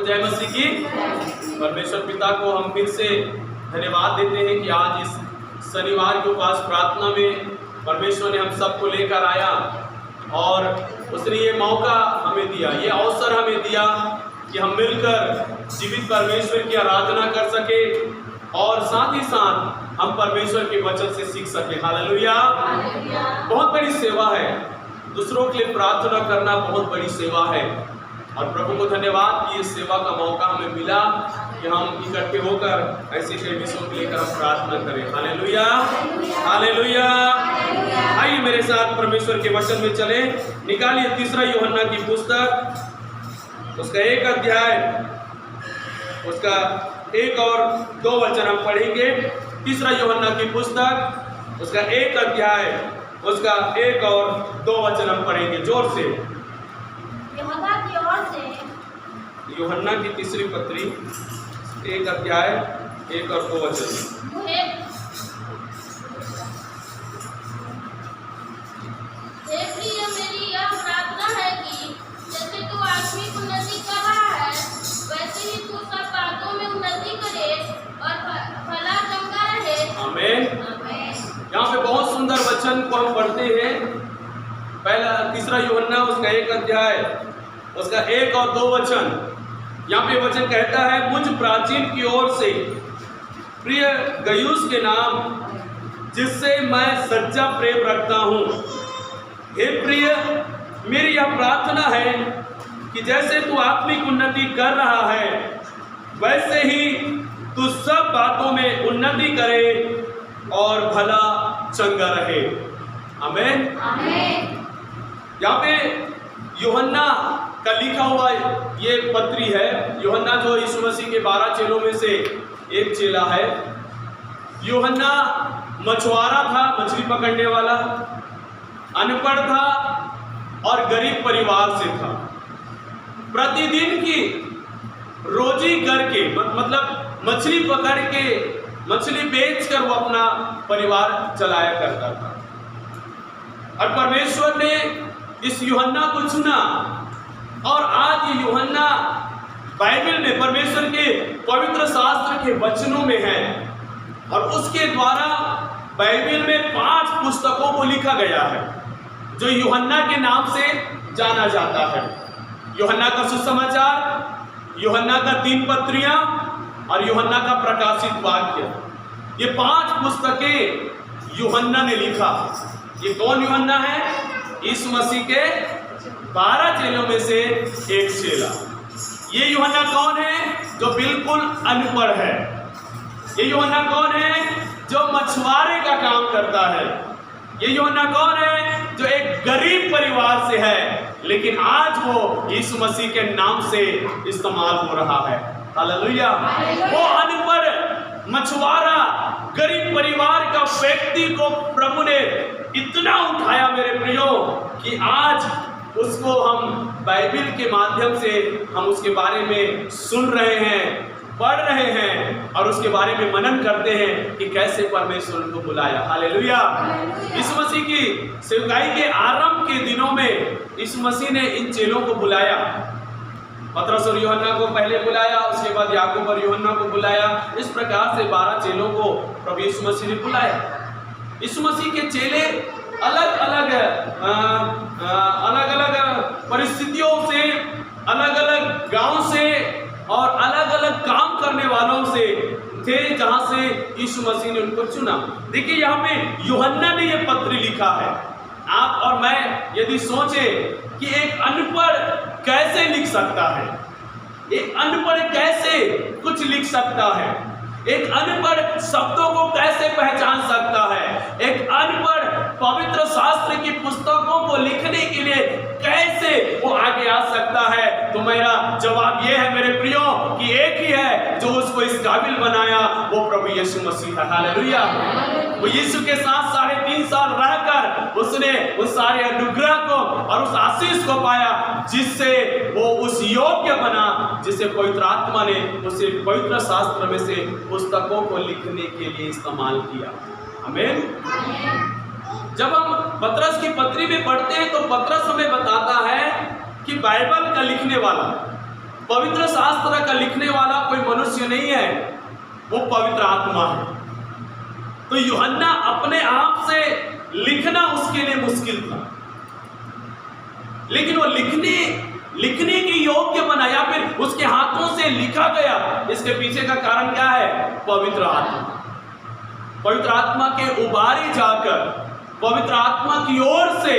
सबको जय मसीह की। परमेश्वर पिता को हम फिर से धन्यवाद देते हैं कि आज इस शनिवार के उपवास प्रार्थना में परमेश्वर ने हम सबको लेकर आया और उसने ये मौका हमें दिया, ये अवसर हमें दिया कि हम मिलकर जीवित परमेश्वर की आराधना कर सके और साथ ही साथ हम परमेश्वर के वचन से सीख सके। हालेलुया। बहुत बड़ी सेवा है, दूसरों के लिए प्रार्थना करना बहुत बड़ी सेवा है और प्रभु को धन्यवाद कि इस सेवा का मौका हमें मिला कि हम इकट्ठे होकर ऐसे कई विषयों को लेकर हम प्रार्थना करें। Hallelujah, hallelujah. आइए मेरे साथ परमेश्वर के वचन में चले। निकालिए तीसरा यूहन्ना की पुस्तक, उसका 1 अध्याय, उसका 1 और 2 वचन हम पढ़ेंगे। तीसरा यूहन्ना की पुस्तक, उसका 1 अध्याय, उसका 1 और 2 वचन हम पढ़ेंगे जोर से। यूहन्ना की ओर से यूहन्ना की तीसरी पत्री 1 अध्याय 1 और 2 वचन। मेरी यह प्रार्थना है कि जैसे तू आत्मिक उन्नति कर रहा है वैसे ही तू सब बातों में उन्नति करे और भला चंगा रहे। आमीन। यहाँ पे बहुत सुंदर वचन को हम पढ़ते हैं। पहला तीसरा यूहन्ना उसका 1 अध्याय, उसका 1 और 2 वचन। यहाँ पे वचन कहता है, मुझ प्राचीन की ओर से प्रिय गयुस के नाम जिससे मैं सच्चा प्रेम रखता हूँ, हे प्रिय, मेरी यह प्रार्थना है कि जैसे तू आत्मिक उन्नति कर रहा है वैसे ही तू सब बातों में उन्नति करे और भला चंगा रहे। आमीन। यहाँ पे यूहन्ना का लिखा हुआ ये पत्री है। यूहन्ना जो यीशु मसीह के 12 चेलों में से एक चेला है। यूहन्ना मछुआरा था, मछली पकड़ने वाला, अनपढ़ था और गरीब परिवार से था। प्रतिदिन की रोजी करके मतलब मछली पकड़ के, मछली बेचकर वो अपना परिवार चलाया करता था। और परमेश्वर ने इस यूहन्ना को चुना और आज ये यूहन्ना बाइबल में, परमेश्वर के पवित्र शास्त्र के वचनों में है और उसके द्वारा बाइबल में 5 पुस्तकों को लिखा गया है जो यूहन्ना के नाम से जाना जाता है। यूहन्ना का सुसमाचार, यूहन्ना का 3 पत्रियां और यूहन्ना का प्रकाशित वाक्य। ये 5 पुस्तकें यूहन्ना ने लिखा। ये कौन यूहन्ना है? यीशु मसीह के 12 चेलों में से एक चेला। ये यूहन्ना कौन है? जो बिल्कुल अनपढ़ है। ये यूहन्ना कौन है? जो मछुआरे का काम करता है। ये यूहन्ना कौन है? जो एक गरीब परिवार से है, लेकिन आज वो यीशु मसीह के नाम से इस्तेमाल हो रहा है। हालेलुया। वो अनपढ़ मछुआरा गरीब परिवार का व्यक्ति को प्रभु ने इतना उठाया मेरे प्रियो कि आज उसको हम बाइबल के माध्यम से हम उसके बारे में सुन रहे हैं, पढ़ रहे हैं और उसके बारे में मनन करते हैं कि कैसे परमेश्वर को बुलाया। हालेलुया। यीशु मसीह की सेवकाई के आरंभ के दिनों में यीशु मसीह ने इन चेलों को बुलाया। पतरस और यूहन्ना को पहले बुलाया, उसके बाद याकूब और यूहन्ना को बुलाया। इस प्रकार से 12 चेलों को प्रभु यीशु मसीह ने बुलाया। यीशु मसीह के चेले अलग अलग परिस्थितियों से, अलग अलग गांव से और अलग अलग काम करने वालों से थे जहां से यीशु मसीह ने उनको चुना। देखिए यहाँ पे यूहन्ना ने यह पत्र लिखा है। आप और मैं यदि सोचे कि एक अनपढ़ कैसे लिख सकता है, एक अनपढ़ कैसे कुछ लिख सकता है, एक अनपढ़ शब्दों को कैसे पहचान सकता है, एक अनपढ़ पवित्र शास्त्र की पुस्तकों को लिखने के लिए कैसे वो आगे आ सकता है, तो मेरा जवाब ये है मेरे प्रियो कि एक ही है जो उसको इस काबिल बनाया, वो प्रभु यीशु मसीह है। हालेलुया। वो यीशु के साथ 3.5 साल रहकर उसने उस सारे अनुग्रह को और उस आशीष को पाया जिससे वो उस योग्य बना जिसे पवित्र आत्मा ने उसे पवित्र शास्त्र में से पुस्तकों को लिखने के लिए इस्तेमाल किया। आमीन। जब हम पतरस की पत्री में पढ़ते हैं तो पतरस हमें बताता है कि बाइबल का लिखने वाला पवित्र शास्त्र का लिखने वाला कोई मनुष्य नहीं है, वो पवित्र आत्मा है। तो यूहन्ना अपने आप से लिखना उसके लिए मुश्किल था, लेकिन वो लिखने के योग्य बना, या फिर उसके हाथों से लिखा गया। इसके पीछे का कारण क्या है? पवित्र आत्मा। पवित्र आत्मा के उबारे जाकर पवित्र आत्मा की ओर से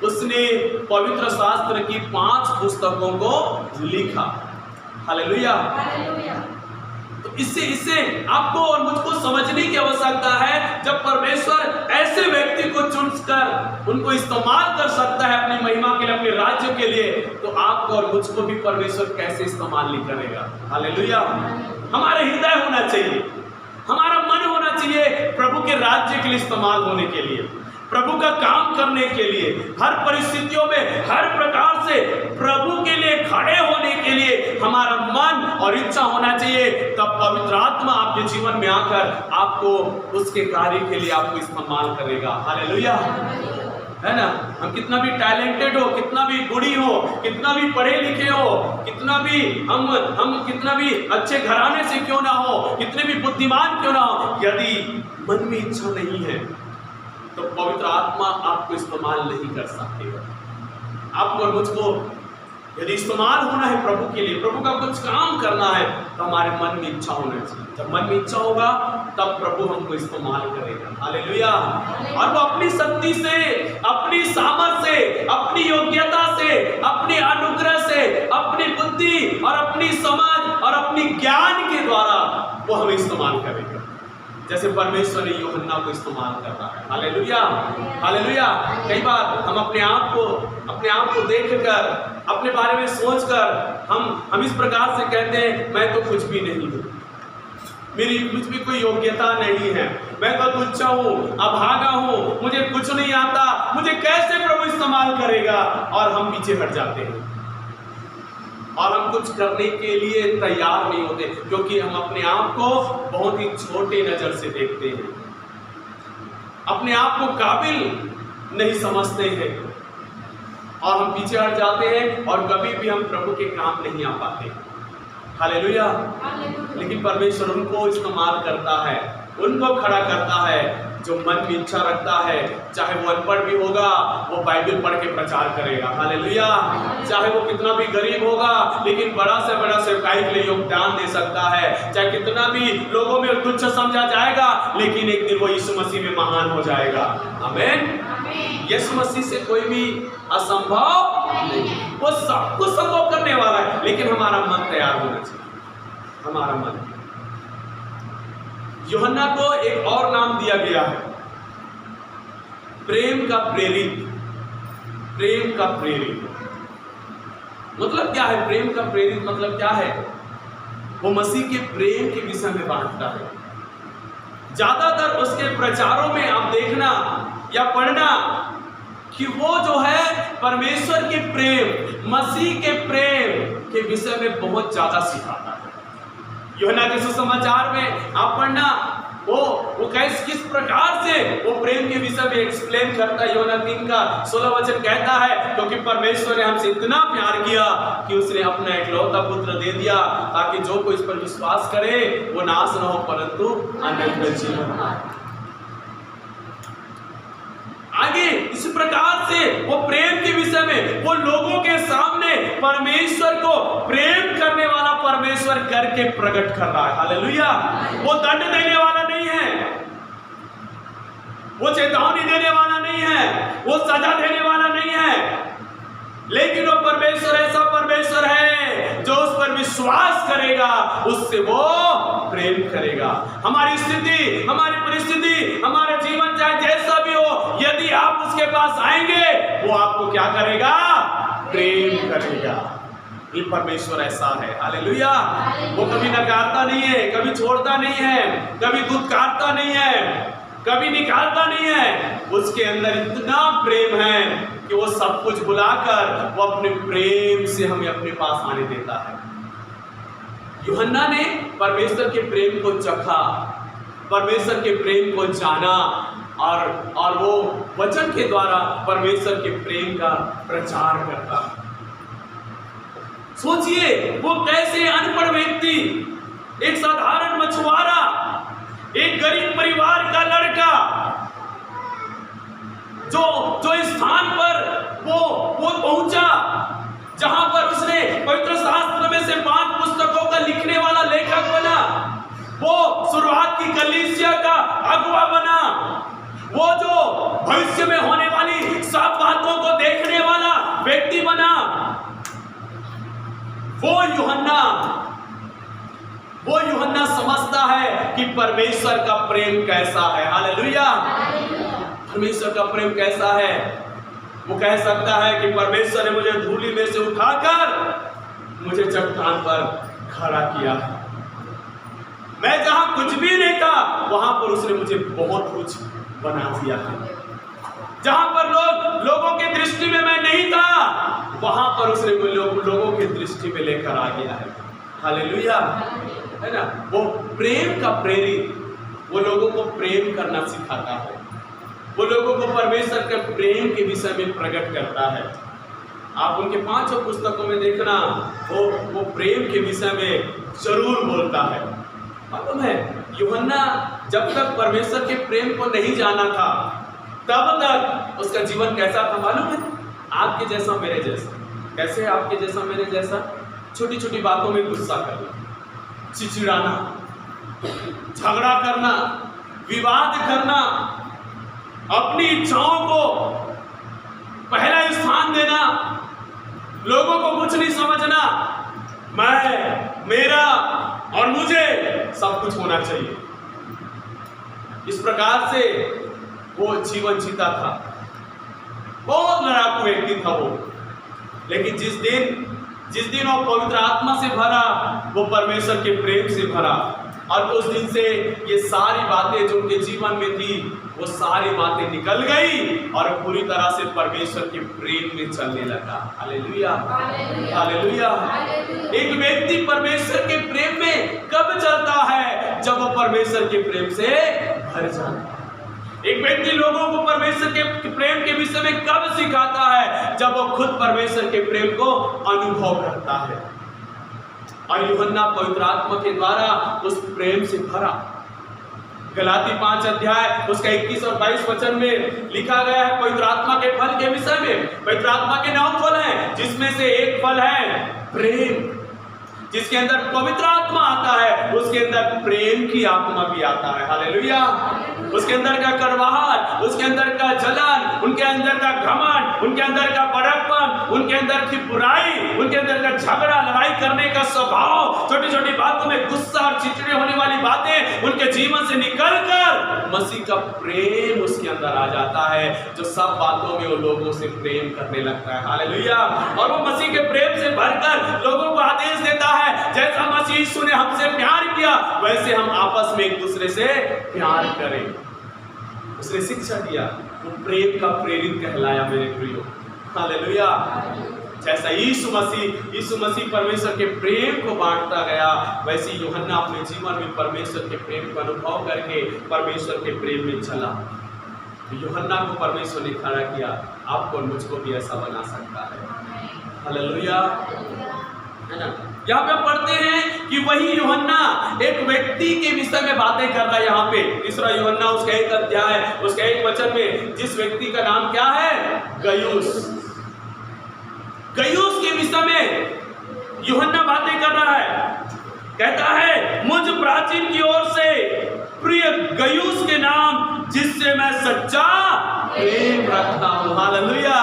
उसने पवित्र शास्त्र की 5 पुस्तकों को लिखा। हालेलुया। तो इससे आपको और मुझको समझने की आवश्यकता है, जब परमेश्वर ऐसे व्यक्ति को चुनकर उनको इस्तेमाल कर सकता है अपनी महिमा के लिए, अपने राज्य के लिए, तो आपको और मुझको भी परमेश्वर कैसे इस्तेमाल नहीं करेगा। हालेलुया। हमारे हृदय होना चाहिए, हमारा मन होना चाहिए प्रभु के राज्य के लिए इस्तेमाल होने के लिए, प्रभु का काम करने के लिए, हर परिस्थितियों में हर प्रकार से प्रभु के लिए खड़े होने के लिए हमारा मन और इच्छा होना चाहिए। तब पवित्र आत्मा आपके जीवन में आकर आपको उसके कार्य के लिए आपको इस्तेमाल करेगा। हालेलुया, है ना। हम कितना भी टैलेंटेड हो, कितना भी गुणी हो, कितना भी पढ़े लिखे हो, कितना भी हम कितना भी अच्छे घराने से क्यों ना हो, कितने भी बुद्धिमान क्यों ना हो, यदि मन में इच्छा नहीं है तो पवित्र आत्मा आपको इस्तेमाल नहीं कर सकते। आपको और मुझको यदि इस्तेमाल होना है प्रभु के लिए, प्रभु का कुछ काम करना है, तो हमारे मन में इच्छा होना चाहिए। जब मन में इच्छा होगा तब प्रभु हमको इस्तेमाल करेगा। हालेलुया। और वो अपनी शक्ति से, अपनी सामर्थ्य से, अपनी योग्यता से, अपनी अनुग्रह से, अपनी बुद्धि और अपनी समझ और अपनी ज्ञान के द्वारा वो हमें इस्तेमाल करेगा, जैसे परमेश्वर ने यूहन्ना को इस्तेमाल करता है। Hallelujah, hallelujah. कई बार हम अपने आप को देखकर, अपने बारे में सोचकर हम इस प्रकार से कहते हैं, मैं तो कुछ भी नहीं हूँ, मेरी कुछ भी कोई योग्यता नहीं है, मैं तो तुच्छ हूँ, अभागा हूँ, मुझे कुछ नहीं आता, मुझे कैसे प्रभु इस्तेमाल करेगा। और हम पीछे हट जाते हैं और हम कुछ करने के लिए तैयार नहीं होते, क्योंकि हम अपने आप को बहुत ही छोटे नजर से देखते हैं, अपने आप को काबिल नहीं समझते हैं और हम पीछे हट जाते हैं और कभी भी हम प्रभु के काम नहीं आ पाते। हालेलुया। लेकिन परमेश्वर उनको इस्तेमाल करता है, उनको खड़ा करता है जो मन में इच्छा रखता है, चाहे वो अनपढ़ भी होगा, वो बाइबल पढ़ के प्रचार करेगा। हालेलुया। चाहे वो कितना भी गरीब होगा, लेकिन बड़ा से बड़ा सेवकाई के लिए योगदान दे सकता है। चाहे कितना भी लोगों में तुच्छ समझा जाएगा, लेकिन एक दिन वो यीशु मसीह में महान हो जाएगा। आमीन। यीशु मसीह से कोई भी असंभव नहीं, वो सब कुछ संभव करने वाला है, लेकिन हमारा मन तैयार होना चाहिए, हमारा मन। यूहन्ना को एक और नाम दिया गया है, प्रेम का प्रेरित। प्रेम का प्रेरित मतलब क्या है? प्रेम का प्रेरित मतलब क्या है? वो मसीह के प्रेम के विषय में बांटता है। ज्यादातर उसके प्रचारों में आप देखना या पढ़ना कि वो जो है परमेश्वर के प्रेम, मसीह के प्रेम के विषय में बहुत ज्यादा सिखाता है। यूहन्ना के सुसमाचार में आप पढ़ना, वो किस प्रकार से वो प्रेम के विषय में एक्सप्लेन करता है। यूहन्ना 3 का 16 वचन कहता है, क्योंकि परमेश्वर ने हमसे इतना प्यार किया कि उसने अपना इकलौता पुत्र दे दिया, ताकि जो कोई इस पर विश्वास करे वो नाश न हो परंतु अनंत जीवन पाए। आगे इस प्रकार से वो प्रेम के विषय में वो लोगों के सामने परमेश्वर को प्रेम करने वाला परमेश्वर करके प्रकट कर रहा है। हालेलुया। वो दंड देने वाला नहीं है, वो चेतावनी देने वाला नहीं है, वो सजा देने वाला नहीं है, लेकिन वो परमेश्वर ऐसा परमेश्वर है जो उस पर विश्वास करेगा उससे वो प्रेम करेगा। हमारी स्थिति, हमारी परिस्थिति, हमारा जीवन चाहे जैसा भी हो, यदि आप उसके पास आएंगे वो आपको क्या करेगा? प्रेम करेगा। ये परमेश्वर ऐसा है। हालेलुया। वो कभी नकारता नहीं है, कभी छोड़ता नहीं है, कभी दुत्कारता नहीं है, कभी निकालता नहीं है। उसके अंदर इतना प्रेम है कि वो सब कुछ भुलाकर वो अपने प्रेम से हमें अपने पास आने देता है। यूहन्ना ने परमेश्वर के प्रेम को चखा, परमेश्वर के प्रेम को जाना और वो वचन के द्वारा परमेश्वर के प्रेम का प्रचार करता। सोचिए वो कैसे अनपढ़ व्यक्ति, एक साधारण मछुआरा, एक गरीब परिवार का लड़का, जो इस स्थान पर वो पहुंचा जहां पर उसने पवित्र शास्त्र में से 5 पुस्तकों का लिखने वाला लेखक बना, वो शुरुआत की कलीसिया का अगुवा बना, वो जो भविष्य में होने वाली सब बातों को देखने वाला व्यक्ति बना, वो यूहन्ना समझता है कि परमेश्वर का प्रेम कैसा है। हालेलुया, परमेश्वर का प्रेम कैसा है। वो कह सकता है कि परमेश्वर ने मुझे धूली में से उठाकर मुझे चट्टान पर खड़ा किया, मैं जहां कुछ भी नहीं था वहां पर उसने मुझे बहुत कुछ बना दिया है, जहां पर लोगों की दृष्टि में मैं नहीं था वहां पर उसने लोगों की दृष्टि में लेकर आ गया है। हालेलुया, है ना। वो प्रेम का प्रेरित, वो लोगों को प्रेम करना सिखाता है, वो लोगों को परमेश्वर के प्रेम के विषय में प्रकट करता है। आप उनके 5 पुस्तकों में देखना, वो प्रेम के विषय में जरूर बोलता है। मालूम है, यूहन्ना जब तक परमेश्वर के प्रेम को नहीं जाना था तब तक उसका जीवन कैसा था मालूम है? आपके जैसा मेरे जैसा। कैसे आपके जैसा मेरे जैसा? छोटी छोटी बातों में गुस्सा करना, चिचिड़ाना, झगड़ा करना, विवाद करना, अपनी इच्छाओं को पहला स्थान देना, लोगों को कुछ नहीं समझना, मैं, मेरा और मुझे सब कुछ होना चाहिए। इस प्रकार से वो जीवन जीता था। बहुत लड़ाकू व्यक्ति था वो। लेकिन जिस दिन वो पवित्र आत्मा से भरा, वो परमेश्वर के प्रेम से भरा, और उस दिन से ये सारी बातें जो उनके जीवन में थी वो सारी बातें निकल गई और पूरी तरह से परमेश्वर के प्रेम में चलने लगा। Hallelujah, hallelujah. एक व्यक्ति परमेश्वर के प्रेम में कब चलता है? जब वो परमेश्वर के प्रेम से भर जाता है। एक व्यक्ति लोगों को परमेश्वर के प्रेम के विषय में कब सिखाता है? जब वो खुद परमेश्वर के प्रेम को अनुभव करता है। और यूहन्ना पवित्र आत्मा के द्वारा उस प्रेम से भरा। गलाती 5 अध्याय उसका 21 और 22 वचन में लिखा गया है पवित्र आत्मा के फल के विषय में। पवित्र आत्मा के 9 फल हैं, जिसमें से एक फल है प्रेम। जिसके अंदर पवित्र आत्मा आता है उसके अंदर प्रेम की आत्मा भी आता है। हालेलुया। उसके अंदर का कड़वाहट, उसके अंदर का जलन, उनके अंदर का घमंड, उनके अंदर का बड़प्पन, उनके अंदर की बुराई, उनके अंदर का झगड़ा लड़ाई करने का स्वभाव, छोटी छोटी बातों में गुस्सा और चिड़चिड़े होने वाली बातें उनके जीवन से निकलकर मसीह का प्रेम उसके अंदर आ जाता है, जो सब बातों में वो लोगों से प्रेम करने लगता है। हालेलुया। और वो मसीह के प्रेम से भरकर लोगों को आदेश देता है, जैसा मसीह यीशु ने हमसे प्यार किया वैसे हम आपस में एक दूसरे से प्यार करें। उसने शिक्षा दिया, वो प्रेम का प्रेरित कहलाया मेरे प्रियो। हालेलुया। जैसा यीशु मसीह परमेश्वर के प्रेम को बांटता गया, वैसे यूहन्ना अपने जीवन में परमेश्वर के प्रेम को अनुभव करके परमेश्वर के प्रेम में चला। यूहन्ना को परमेश्वर ने खड़ा किया, आपको और मुझको भी ऐसा बना सकता है। हालेलुया, है ना। यहाँ पे पढ़ते हैं कि वही यूहन्ना एक व्यक्ति के विषय में बातें कर रहा है। यहाँ पे 3 यूहन्ना उसका 1 अध्याय उसका 1 वचन में, जिस व्यक्ति का नाम क्या है? गयुस। गयुस के विषय में यूहन्ना बातें कर रहा है। कहता है, मुझ प्राचीन की ओर से प्रिय गयुस के नाम, जिससे मैं सच्चा प्रेम रखता हूँ। हालेलुया।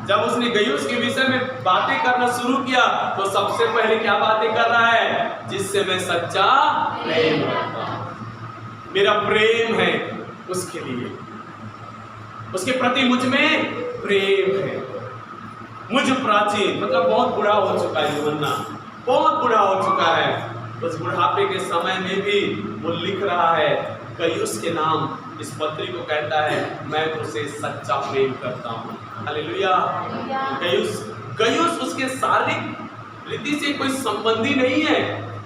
जब उसने गयुस के विषय में बातें करना शुरू किया तो सबसे पहले क्या बातें कर रहा है? जिससे मैं सच्चा प्रेम रखता हूं। मेरा प्रेम है उसके लिए, उसके प्रति मुझ में प्रेम है। मुझ प्राचीन मतलब बहुत बूढ़ा हो चुका है यूहन्ना, बहुत बूढ़ा हो चुका है। उस बुढ़ापे के समय में भी वो लिख रहा है गयुस के नाम, इस पत्री को कहता है, मैं तुझसे सच्चा प्रेम करता हूँ। हालेलुया। गयुस उसके शारीरिक रीति से कोई संबंधी नहीं है,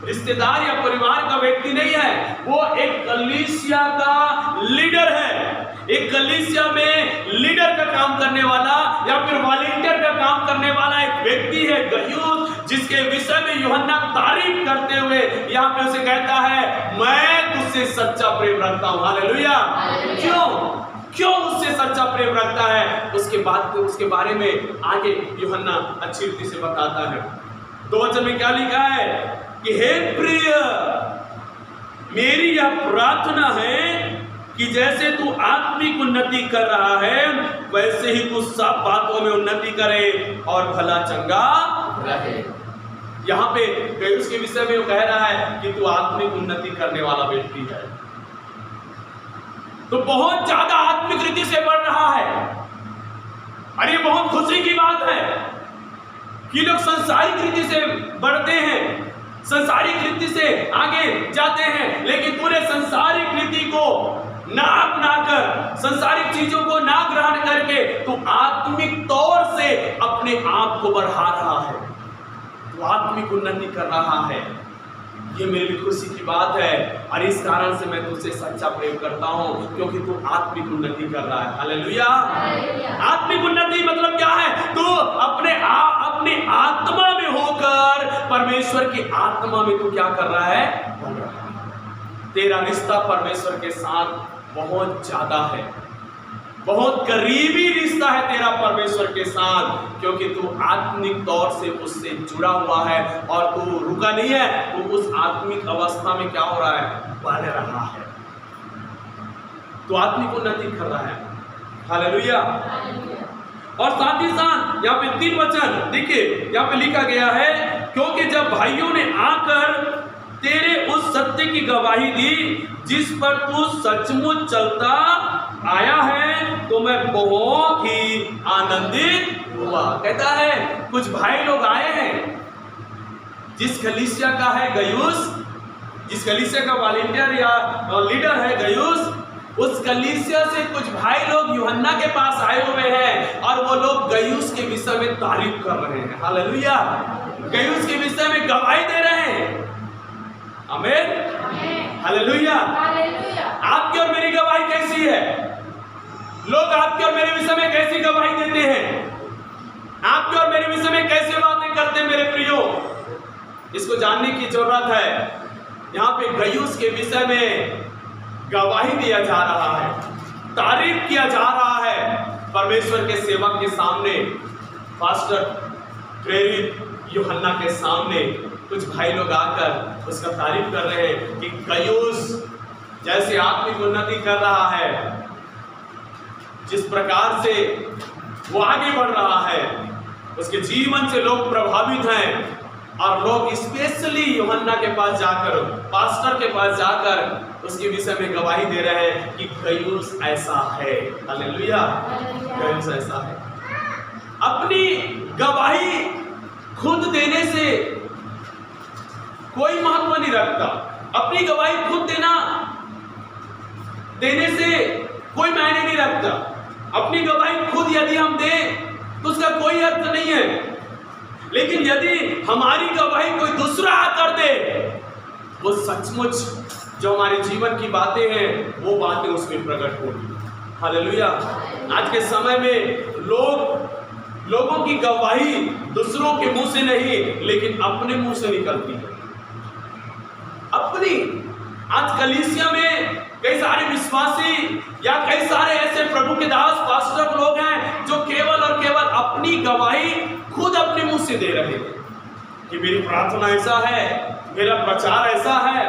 रिश्तेदार या परिवार का व्यक्ति नहीं है। वो एक कलीसिया का लीडर है। एक कलीसिया में लीडर का काम करने वाला या फिर वॉलंटियर का काम करने वाला एक व्यक्ति है गयुस, जिसके विषय में यूहन्ना तारीफ करते हुए यहाँ पे उसे कहता है, मैं तुझसे सच्चा प्रेम रखता हूं। हालेलुया। क्यों उससे सच्चा प्रेम रखता है, उसके बारे में आगे यूहन्ना अच्छी रीति से बताता है। 2 वचन में क्या लिखा है कि हे प्रिय, मेरी यह प्रार्थना है कि जैसे तू आत्मिक उन्नति कर रहा है, वैसे ही तू सब बातों में उन्नति करे और भला चंगा रहे। यहाँ पे गयुस के विषय में वो कह रहा है कि तू आत्मिक उन्नति करने वाला व्यक्ति है, तो बहुत ज्यादा आत्मिक रीति से बढ़ रहा है। और ये बहुत खुशी की बात है कि लोग संसारिक रीति से बढ़ते हैं, संसारिक रीति से आगे जाते हैं, लेकिन पूरे संसारिक रीति को ना अपनाकर, संसारिक चीजों को ना ग्रहण करके तू आत्मिक तौर से अपने आप को बढ़ा रहा है, तू आत्मिक उन्नति कर रहा है। ये मेरे लिए खुशी की बात है और इस कारण से मैं तुझसे सच्चा प्रेम करता हूं, क्योंकि तू आत्मिक उन्नति कर रहा है। हालेलुया। आत्मिक उन्नति मतलब क्या है? तू अपने आत्मा में होकर परमेश्वर की आत्मा में तू क्या कर रहा है? बढ़ रहा है। तेरा रिश्ता परमेश्वर के साथ बहुत ज्यादा है, बहुत करीबी रिश्ता है तेरा परमेश्वर के साथ, क्योंकि तू आत्मिक तौर से उससे जुड़ा हुआ है और तू रुका नहीं है, तू उस आत्मिक अवस्था में क्या हो रहा है? बढ़ रहा है, तू आत्मिक उन्नति कर रहा है। हालेलुया। और साथ ही साथ यहाँ पे 3 वचन देखिए, यहाँ पे लिखा गया है, क्योंकि जब भाइयों ने आकर तेरे उस सत्य की गवाही दी जिस पर तू सचमुच चलता आया है, तो मैं बहुत ही आनंदित हुआ। कहता है कुछ भाई लोग आए हैं, जिस कलीसिया का है गयुस, जिस कलीसिया का वॉलंटियर या लीडर है गयुस, उस कलीसिया से कुछ भाई लोग यूहन्ना के पास आए हुए हैं और वो लोग गयुस के विषय में तारीफ कर रहे हैं। हालेलुया। गयुस के विषय में गवाही दे रहे हैं। आमीन। हालेलुया। आपकी और मेरी गवाही कैसी है? लोग आपके और मेरे विषय में कैसी गवाही देते हैं? आपके और मेरे विषय में कैसे बातें करते हैं? मेरे प्रियो, इसको जानने की जरूरत है। यहाँ पे गयुस के विषय में गवाही दिया जा रहा है, तारीफ किया जा रहा है परमेश्वर के सेवक के सामने, पास्टर प्रेरित यूहन्ना के सामने कुछ भाई लोग आकर उसका तारीफ कर रहे हैं कि गयुस जैसे आत्मिक उन्नति कर रहा है, जिस प्रकार से वो आगे बढ़ रहा है, उसके जीवन से लोग प्रभावित हैं और लोग स्पेशली यूहन्ना के पास जाकर, पास्टर के पास जाकर उसके विषय में गवाही दे रहे हैं कि गयुस ऐसा है। हालेलुया। गयुस ऐसा है। अपनी गवाही खुद देने से कोई महत्व नहीं रखता। अपनी गवाही खुद देने से कोई मायने नहीं रखता। अपनी गवाही खुद यदि हम दें तो उसका कोई अर्थ नहीं है, लेकिन यदि हमारी गवाही कोई दूसरा आकर दे, वो सचमुच जो हमारे जीवन की बातें हैं वो बातें उसमें प्रकट होगी। हालेलुया। आज के समय में लोगों की गवाही दूसरों के मुंह से नहीं, लेकिन अपने मुंह से निकलती है। अपनी आज कलीसिया में कई सारे विश्वासी या कई सारे ऐसे प्रभु के दास पास्टर लोग हैं जो केवल और केवल अपनी गवाही खुद अपने मुंह से दे रहे हैं कि मेरी प्रार्थना ऐसा है, मेरा प्रचार ऐसा है,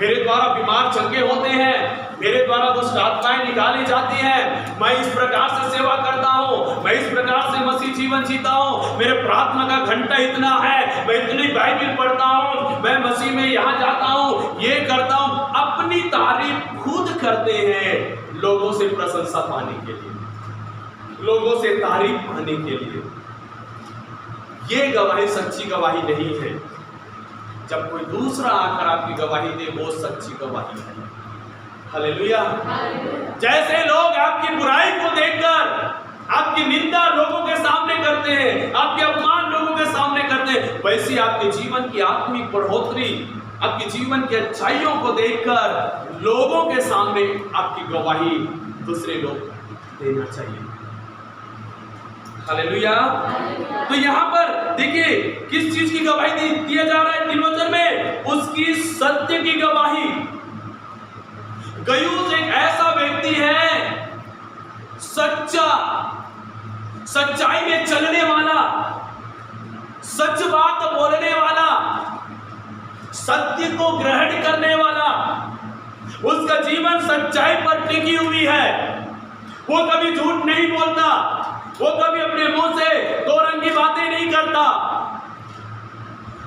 मेरे द्वारा बीमार चंगे होते हैं, मेरे द्वारा दुष्ट आत्माएं निकाली जाती हैं, मैं इस प्रकार से सेवा करता हूँ, मैं इस प्रकार से मसीह जीवन जीता हूँ, मेरे प्रार्थना का घंटा इतना है, मैं इतनी बाइबल पढ़ता हूँ, मैं मसीह में यहाँ जाता हूँ, ये करता हूँ। अपनी तारीफ खुद करते हैं लोगों से प्रशंसा पाने के लिए, लोगों से तारीफ पाने के लिए। ये गवाही सच्ची गवाही नहीं है। जब कोई दूसरा आकर आपकी गवाही दे, वो सच्ची गवाही है। हालेलुया। जैसे लोग आपकी बुराई को देखकर आपकी निंदा लोगों के सामने करते हैं, आपके अपमान लोगों के सामने करते हैं, वैसे आपके जीवन की आत्मिक बढ़ोतरी, आपके जीवन की अच्छाइयों को देखकर लोगों के सामने आपकी गवाही दूसरे लोग देना चाहिए। हालेलुया। तो यहाँ पर देखिए किस चीज की गवाही दिया जा रहा है 3 वचन में, उसकी सत्य की गवाही। गयुस एक ऐसा व्यक्ति है सच्चा, सच्चाई में चलने वाला, सच बात बोलने वाला, सत्य को ग्रहण करने वाला। उसका जीवन सच्चाई पर टिकी हुई है। वो कभी झूठ नहीं बोलता, वो कभी अपने मुंह से दो रंगी बातें नहीं करता।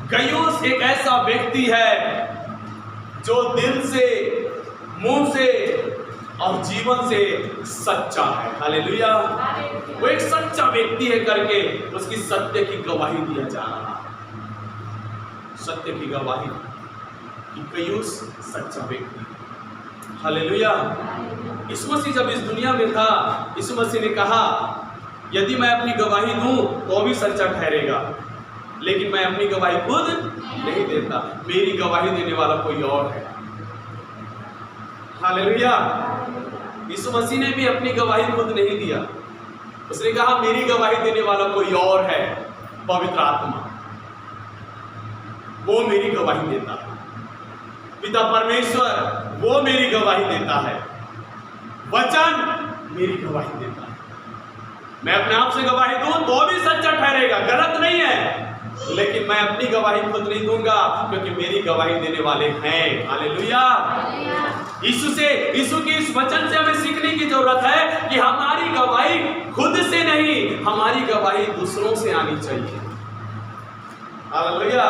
गयुस एक ऐसा व्यक्ति है जो दिल से, मुंह से और जीवन से सच्चा है। हालेलुया। वो एक सच्चा व्यक्ति है करके उसकी सत्य की गवाही दिया जा रहा है। सत्य की गवाही कि गयुस सच्चा व्यक्ति। हालेलुया। यीशु मसीह जब इस दुनिया में था, यीशु मसीह ने कहा यदि मैं अपनी गवाही दूं तो भी सच्चा ठहरेगा, लेकिन मैं अपनी गवाही खुद नहीं देता, मेरी गवाही देने वाला कोई और है। हालेलुया। यीशु मसीह ने भी अपनी गवाही खुद नहीं दिया, उसने कहा मेरी गवाही देने वाला कोई और है, पवित्र आत्मा, वो मेरी गवाही देता है। पिता परमेश्वर वो मेरी गवाही देता है, वचन मेरी गवाही देता है। मैं अपने आप से गवाही दूं तो भी सच्चा ठहरेगा, गलत नहीं है, लेकिन मैं अपनी गवाही खुद नहीं दूंगा क्योंकि मेरी गवाही देने वाले हैं। हालेलुया। यीशु की इस वचन से हमें सीखने की जरूरत है कि हमारी गवाही खुद से नहीं, हमारी गवाही दूसरों से आनी चाहिए। हालेलुया।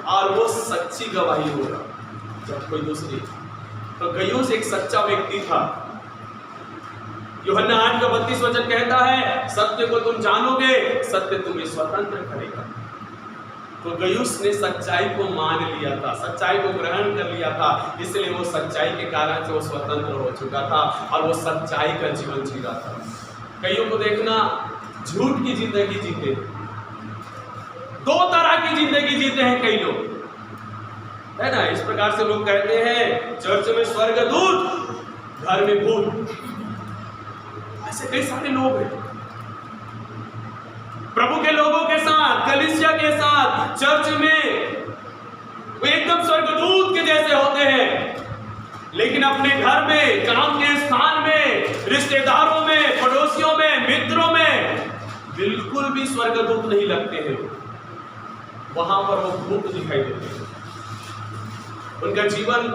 और वो सच्ची गवाही होगा जब कोई दूसरी। तो गयुस एक सच्चा व्यक्ति था। यूहन्ना 8:32 वचन कहता है सत्य को तुम जानोगे, सत्य तुम्हें स्वतंत्र करेगा। तो गयुस ने सच्चाई को मान लिया था, सच्चाई को ग्रहण कर लिया था, इसलिए वो सच्चाई के कारण से वो स्वतंत्र हो चुका था और वो सच्चाई का जीवन जी रहा था। कईयों को देखना झूठ की जिंदगी जीते, दो तरह की जिंदगी जीते हैं कई लोग, है ना। इस प्रकार से लोग कहते हैं चर्च में स्वर्गदूत, घर में भूत। ऐसे कई सारे लोग हैं। प्रभु के लोगों के साथ, कलीसिया के साथ, चर्च में वो एकदम स्वर्गदूत के जैसे होते हैं, लेकिन अपने घर में, काम के स्थान में, रिश्तेदारों में, पड़ोसियों में, मित्रों में बिल्कुल भी स्वर्गदूत नहीं लगते हैं। वहां पर वो भूत दिखाई देते हैं। उनका जीवन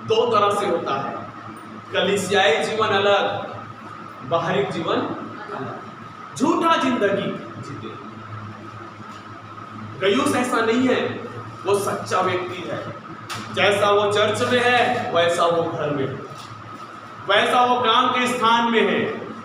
दो तरह से होता है, कलीसियाई जीवन अलग, बाहरी जीवन अलग, झूठा जिंदगी जीते। गयुस ऐसा नहीं है, वो सच्चा व्यक्ति है। जैसा वो चर्च में है वैसा वो घर में है, वैसा वो काम के स्थान में है,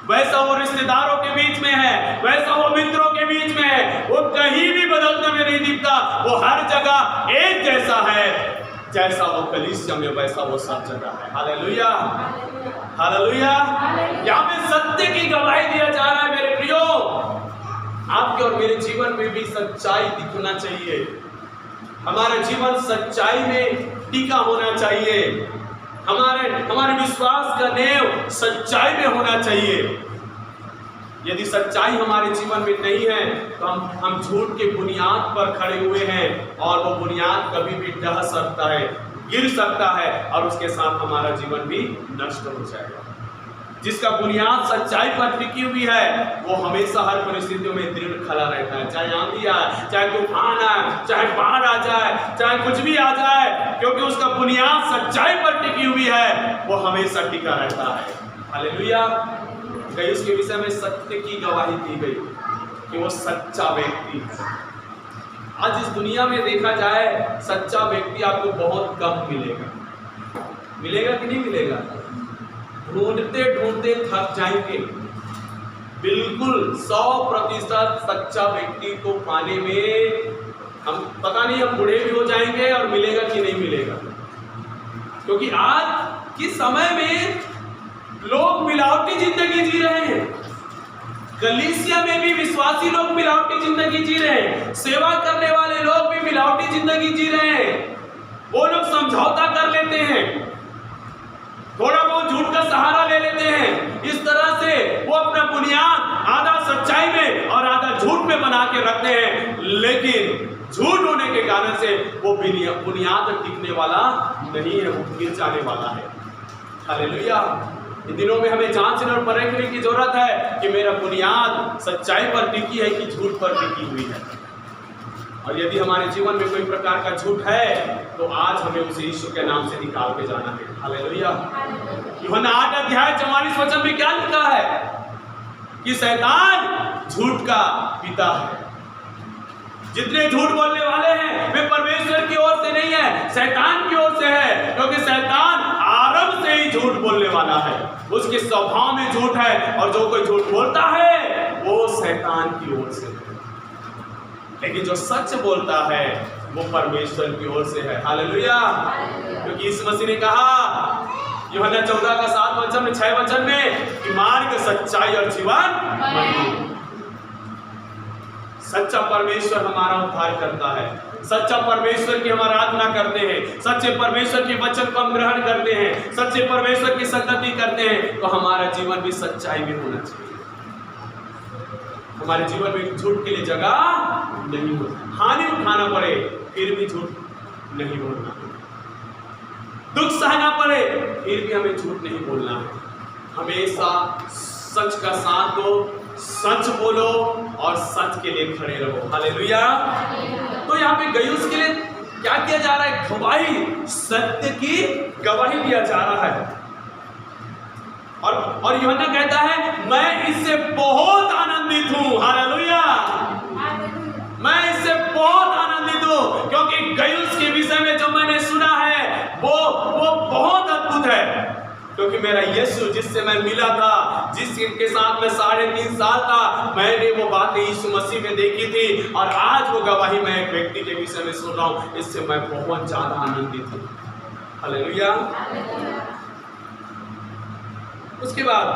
वैसा वो रिश्तेदारों के बीच में है, वैसा वो मित्रों के बीच में है। वो कहीं भी बदलते हुए नहीं दिखता, वो हर जगह एक जैसा है। जैसा वो कलीसिया में वैसा वो सब जगह है। हालेलुया। हालेलुया। यहाँ पे सत्य की गवाही दिया जा रहा है मेरे प्रियो। आपके और मेरे जीवन में भी सच्चाई दिखना चाहिए, हमारा जीवन सच्चाई में टिका होना चाहिए, हमारे विश्वास का नेव सच्चाई में होना चाहिए। यदि सच्चाई हमारे जीवन में नहीं है तो हम झूठ के बुनियाद पर खड़े हुए हैं और वो बुनियाद कभी भी ढह सकता है, गिर सकता है और उसके साथ हमारा जीवन भी नष्ट हो जाएगा। जिसका बुनियाद सच्चाई पर टिकी हुई है वो हमेशा हर परिस्थितियों में दृढ़ खड़ा रहता है, चाहे आंधी आए, चाहे तूफान आए, चाहे बाढ़ आ जाए, चाहे कुछ भी आ जाए, क्योंकि उसका बुनियाद सच्चाई पर टिकी हुई है, वो हमेशा टिका रहता है। हालेलुया। गयुस के विषय में सत्य की गवाही दी गई कि वो सच्चा व्यक्ति है। आज इस दुनिया में देखा जाए सच्चा व्यक्ति आपको बहुत कम मिलेगा। मिलेगा कि नहीं मिलेगा? ढूंढते ढूंढते थक जाएंगे। बिल्कुल 100% सच्चा व्यक्ति को पाने में हम पता नहीं, हम बूढ़े भी हो जाएंगे और मिलेगा कि नहीं मिलेगा। क्योंकि आज के समय में लोग मिलावटी जिंदगी जी रहे हैं। कलीसिया में भी विश्वासी लोग मिलावटी जिंदगी जी रहे हैं, सेवा करने वाले लोग भी मिलावटी जिंदगी जी रहे हैं। वो लोग समझौता कर लेते हैं, थोड़ा बहुत झूठ का सहारा ले लेते हैं। इस तरह से वो अपना बुनियाद आधा सच्चाई में और आधा झूठ में बना के रखते हैं, लेकिन झूठ होने के कारण से वो बुनियाद टिकने वाला नहीं है, वो गिर जाने वाला है। हालेलुया। इन दिनों में हमें जांचने और परखने की जरूरत है कि मेरा बुनियाद सच्चाई पर टिकी है कि झूठ पर टिकी हुई है। और यदि हमारे जीवन में कोई प्रकार का झूठ है तो आज हमें उसे यीशु के नाम से निकाल के जाना है। हालेलुया। यूहन्ना 8 अध्याय 44 वचन में क्या लिखा है कि शैतान झूठ का पिता है। जितने झूठ बोलने वाले हैं वे परमेश्वर की ओर से नहीं है, शैतान की ओर से है, क्योंकि शैतान आरंभ से ही झूठ बोलने वाला है। उसके स्वभाव में झूठ है और जो कोई झूठ बोलता है वो शैतान की ओर से है, लेकिन जो सच बोलता है वो परमेश्वर की ओर से है। हालेलुया। क्योंकि यीशु मसीह ने कहा यूहन्ना 14 का 7 वचन में 6 वचन में कि मार्ग, सच्चाई और जीवन। सच्चा परमेश्वर हमारा उद्धार करता है, सच्चा परमेश्वर की हम आराधना करते हैं, सच्चे परमेश्वर के वचन को हम ग्रहण करते हैं, सच्चे परमेश्वर की संगति करते हैं, तो हमारा जीवन भी सच्चाई में होना चाहिए। हमारे जीवन में झूठ के लिए जगह नहीं हो। हानि उठाना पड़े फिर भी झूठ नहीं बोलना, दुख सहना पड़े फिर भी हमें झूठ नहीं बोलना है। हमेशा सच का साथ दो, सच बोलो और सच के लिए खड़े रहो। हालेलुया। तो यहाँ पे गयुस के लिए क्या किया जा रहा है? गवाही, सत्य की गवाही दिया जा रहा है। और यूहन्ना कहता है मैं इससे बहुत आनंदित हूं। हालेलुया। मैं इससे बहुत आनंदित हूं क्योंकि गयुस के विषय में जो मैंने सुना है वो बहुत अद्भुत है। क्योंकि मेरा यीशु जिससे मैं मिला था, जिसके साथ मैं 3.5 साल था, मैंने वो बातें यीशु मसीह में देखी थी और आज वो गवाही मैं एक व्यक्ति के विषय में सुन रहा हूं, इससे मैं बहुत ज्यादा आनंदित हूं। हालेलुया। उसके बाद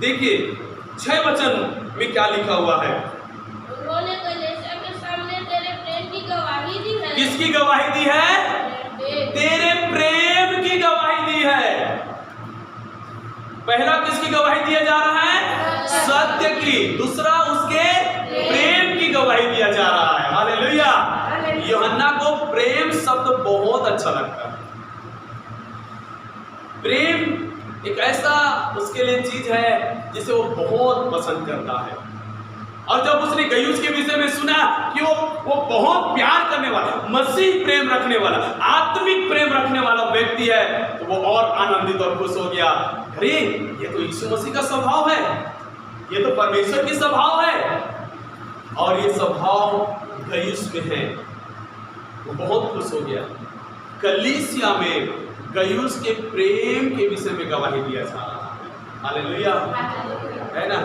देखिए 6 वचन में क्या लिखा हुआ है। उन्होंने कलीसिया के सामने तेरे प्रेम की गवाही दी है। किसकी गवाही दी है? तेरे प्रेम की गवाही दी है। पहला किसकी गवाही दिया जा रहा है? सत्य की। दूसरा उसके प्रेम की गवाही दिया जा रहा है। हालेलुया। यूहन्ना को प्रेम शब्द बहुत अच्छा लगता है। प्रेम एक ऐसा उसके लिए चीज है जिसे वो बहुत पसंद करता है। और जब उसने गयुस के विषय में सुना कि वो बहुत प्यार करने वाला, मसीह प्रेम रखने वाला, आत्मिक प्रेम रखने वाला व्यक्ति है, तो वो और आनंदित और खुश हो गया। अरे ये तो यीशु मसीह का स्वभाव है, ये तो परमेश्वर की स्वभाव है, और ये स्वभाव गयुस में है। वो बहुत खुश हो गया। कलीसिया में गयुस के प्रेम के विषय में गवाही दिया जा रहा है। हालेलुया। है ना?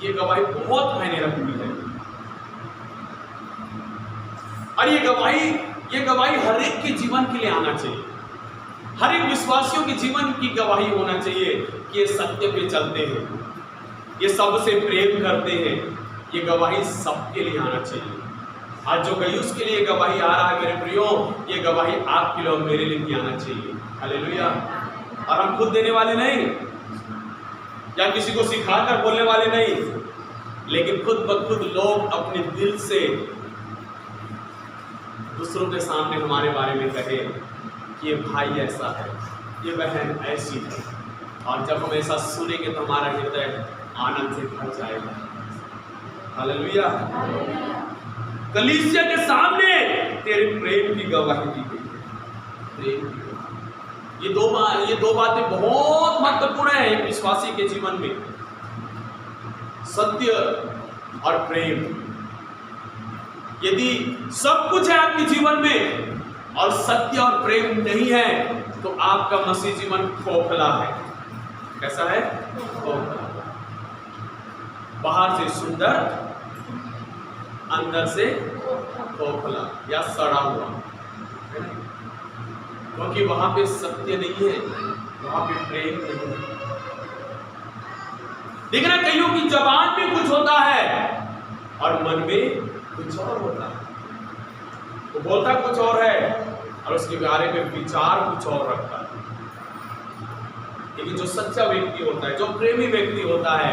ये गवाही बहुत मायने रखती है। और ये गवाही हर एक के जीवन के लिए आना चाहिए। हर एक विश्वासियों के जीवन की गवाही होना चाहिए कि ये सत्य पे चलते हैं, ये सबसे प्रेम करते हैं। ये गवाही सबके लिए आना चाहिए। आज जो गयुस के लिए गवाही आ रहा है मेरे प्रियो, ये गवाही आपके लिए और मेरे लिए भी आना चाहिए। हालेलुया। और हम खुद देने वाले नहीं, या किसी को सिखाकर बोलने वाले नहीं, लेकिन खुद ब खुद लोग अपने दिल से दूसरों के सामने हमारे बारे में कहे कि ये भाई ऐसा है, ये बहन ऐसी है। और जब हम ऐसा सुनेंगे तो हमारा हृदय आनंद से भर जाएगा। हालेलुया। कलीसिया के सामने तेरे प्रेम की गवाही दी गई है। प्रेम की गवाही। ये दो बातें बहुत महत्वपूर्ण है एक विश्वासी के जीवन में, सत्य और प्रेम। यदि सब कुछ है आपके जीवन में और सत्य और प्रेम नहीं है तो आपका मसीह जीवन खोखला है। कैसा है? खोखला। बाहर से सुंदर, अंदर से खोखला या सड़ा हुआ, क्योंकि वहां पे सत्य नहीं है, वहां पे प्रेम नहीं है। देखना, कईयों की जबान में कुछ होता है और मन में कुछ और होता है। वो बोलता कुछ और है और उसके बारे में विचार कुछ और रखता है। लेकिन जो सच्चा व्यक्ति होता है, जो प्रेमी व्यक्ति होता है,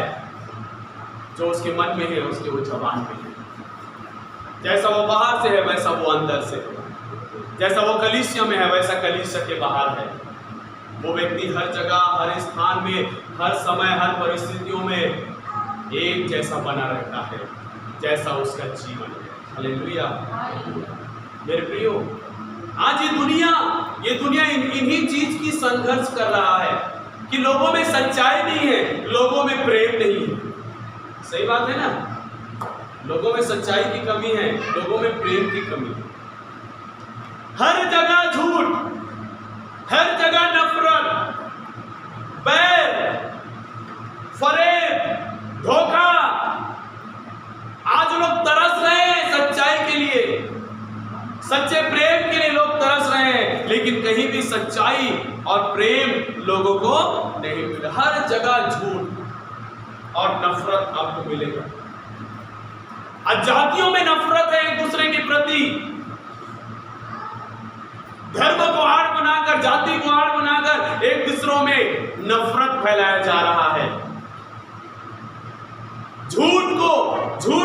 जो उसके मन में है उसके वो जबान में है। जैसा वो बाहर से है वैसा वो अंदर से है, जैसा वो कलीसिया में है वैसा कलीसिया के बाहर है। वो व्यक्ति हर जगह, हर स्थान में, हर समय, हर परिस्थितियों में एक जैसा बना रहता है जैसा उसका जीवन है। हालेलुया। मेरे प्रियो, आज ये दुनिया इन्हीं चीज की संघर्ष कर रहा है कि लोगों में सच्चाई नहीं है, लोगों में प्रेम नहीं है। सही बात है ना? लोगों में सच्चाई की कमी है, लोगों में प्रेम की कमी है। हर जगह झूठ, हर जगह नफरत, बैर, फरेब, धोखा। आज लोग तरस रहे हैं सच्चाई के लिए, सच्चे प्रेम के लिए लोग तरस रहे हैं, लेकिन कहीं भी सच्चाई और प्रेम लोगों को नहीं मिला। हर जगह झूठ और नफरत आपको मिलेगा। आज जातियों में नफरत है एक दूसरे के प्रति, धर्म को आड़ बनाकर, जाति को आड़ बनाकर एक दूसरों में नफरत फैलाया जा रहा है। झूठ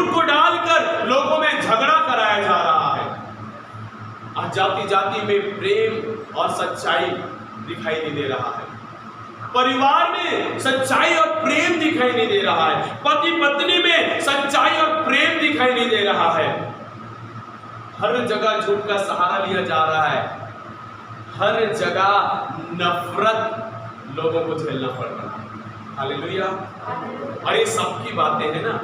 को डालकर लोगों में झगड़ा कराया जा रहा है। आज जाति जाति में प्रेम और सच्चाई दिखाई नहीं दे रहा है। परिवार में सच्चाई और प्रेम दिखाई नहीं दे रहा है। पति पत्नी में सच्चाई और प्रेम दिखाई नहीं दे रहा है। हर जगह झूठ का सहारा लिया जा रहा है। हर जगह नफरत लोगों को झेलना पड़ रहा है। हालेलुया। और ये सबकी बातें हैं ना,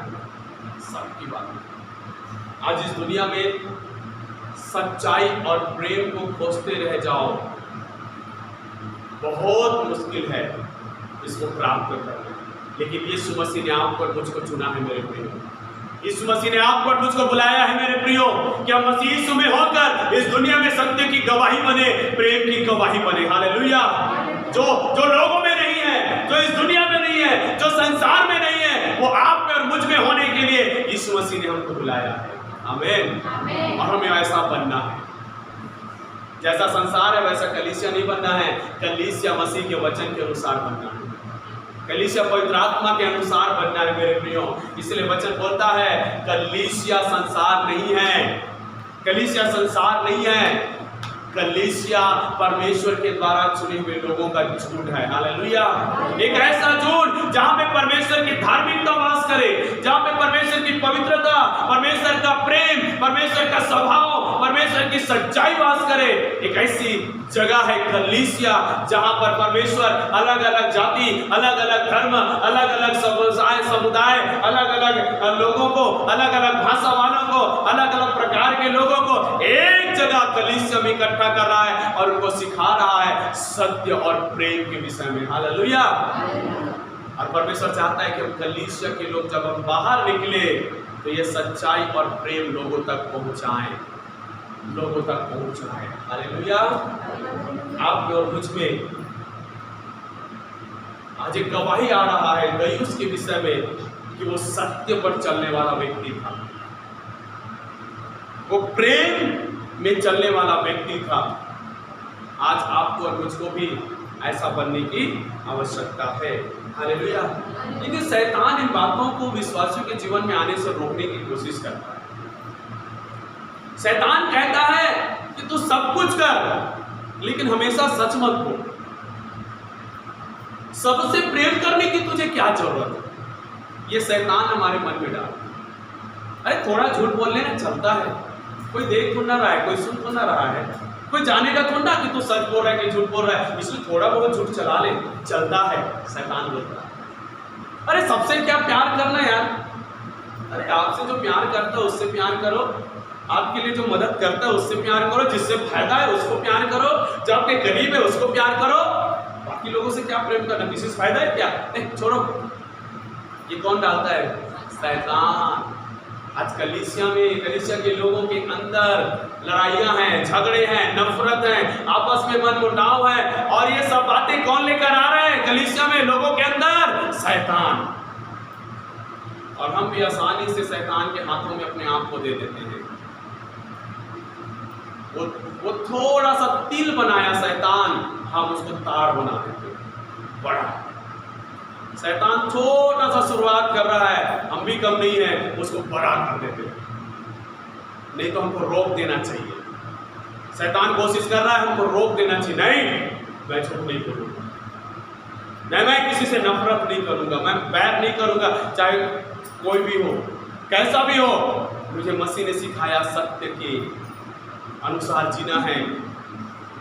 सबकी बातें। आज इस दुनिया में सच्चाई और प्रेम को खोजते रह जाओ, बहुत मुश्किल है इसको प्राप्त करना। लेकिन यीशु मसीह ने आप पर मुझको चुना है मेरे प्रियो। यीशु मसीह ने आप पर मुझको बुलाया है मेरे प्रियो कि हम मसीह यीशु में होकर इस दुनिया में सत्य की गवाही बने, प्रेम की गवाही बने। हालेलुया। जो लोगों में नहीं है, जो इस दुनिया में नहीं है, जो संसार में नहीं है, वो आप में और मुझ में होने के लिए यीशु मसीह ने हमको बुलाया है। आमीन। और हमें ऐसा बनना है। जैसा संसार है वैसा कलीसिया नहीं बनना है। कलीसिया मसीह के वचन के अनुसार बनना है। कलीसिया पवित्र आत्मा के अनुसार बनना है मेरे प्रियो। इसलिए वचन बोलता है कलीसिया संसार नहीं है, कलीसिया संसार नहीं है, कलीसिया परमेश्वर के द्वारा चुने हुए लोगों का झूठ है। हालेलुया। एक ऐसा झूठ जहां पे परमेश्वर की धार्मिकता वास करे, जहां पे परमेश्वर की पवित्रता, परमेश्वर का प्रेम, परमेश्वर का स्वभाव, परमेश्वर की सच्चाई वास करे। एक ऐसी जगह है कलीसिया जहां पर परमेश्वर अलग अलग जाति, अलग अलग धर्म, अलग अलग समुदाय, अलग अलग लोगों को, अलग अलग भाषा वालों को, अलग अलग प्रकार के लोगों को एक जगह कलीसिया में इकट्ठा कर रहा है और उनको सिखा रहा है सत्य और प्रेम के विषय में। हालेलुया। और परमेश्वर चाहता है कि हम कलीसिया के लोग जब हम बाहर निकले तो ये सच्चाई और प्रेम लोगों तक पहुंचाएं, लोगों तक पहुंचाएं। हालेलुया। आप में और मुझ में आज एक गवाही आ रहा है गयुस के विषय में कि वो सत्य पर चलने वाला व्यक्ति था, वो प्रेम में चलने वाला व्यक्ति था। आज आपको और मुझको भी ऐसा बनने की आवश्यकता है। हालेलुया। लेकिन शैतान इन बातों को विश्वासियों के जीवन में आने से रोकने की कोशिश करता है। शैतान कहता है कि तू सब कुछ कर लेकिन हमेशा सच मत बोल। सबसे प्रेम करने की तुझे क्या जरूरत है? ये शैतान हमारे मन में डाल। अरे थोड़ा झूठ बोल लेना चलता है, कोई देख तो ना रहा है, कोई सुन तो ना रहा है, कोई जानेगा तो ना कि तू सच बोल रहा है कि झूठ बोल रहा है, इसलिए थोड़ा बहुत झूठ चला ले, चलता है। शैतान बोलता है अरे सबसे क्या प्यार करना यार, अरे आपसे जो प्यार करता है उससे प्यार करो, आपके लिए जो मदद करता है उससे प्यार करो, जिससे फायदा है उसको प्यार करो, जो आपके गरीब है उसको प्यार करो, बाकी लोगों से क्या प्रेम करना, किसी से फायदा है क्या? छोड़ो। ये कौन डालता है? शैतान। आज कलीसिया में, कलीसिया के लोगों के अंदर लड़ाइयां हैं, झगड़े हैं, नफरत है, आपस में मनमुटाव है, और ये सब बातें कौन लेकर आ रहे हैं कलीसिया में लोगों के अंदर? शैतान। और हम भी आसानी से शैतान के हाथों में अपने आप को दे देते हैं। वो थोड़ा सा तिल बनाया शैतान, हम उसको तार बना देते हैं। बड़ा। शैतान छोटा सा शुरुआत कर रहा है, हम भी कम नहीं है, उसको बड़ा कर देते हैं। नहीं तो हमको रोक देना चाहिए। शैतान कोशिश कर रहा है हमको रोक देना चाहिए, नहीं मैं झूठ नहीं करूंगा, नहीं मैं किसी से नफरत नहीं करूंगा, मैं बैर नहीं करूंगा, चाहे कोई भी हो, कैसा भी हो। मुझे मसीह ने सिखाया सत्य के अनुसार जीना है,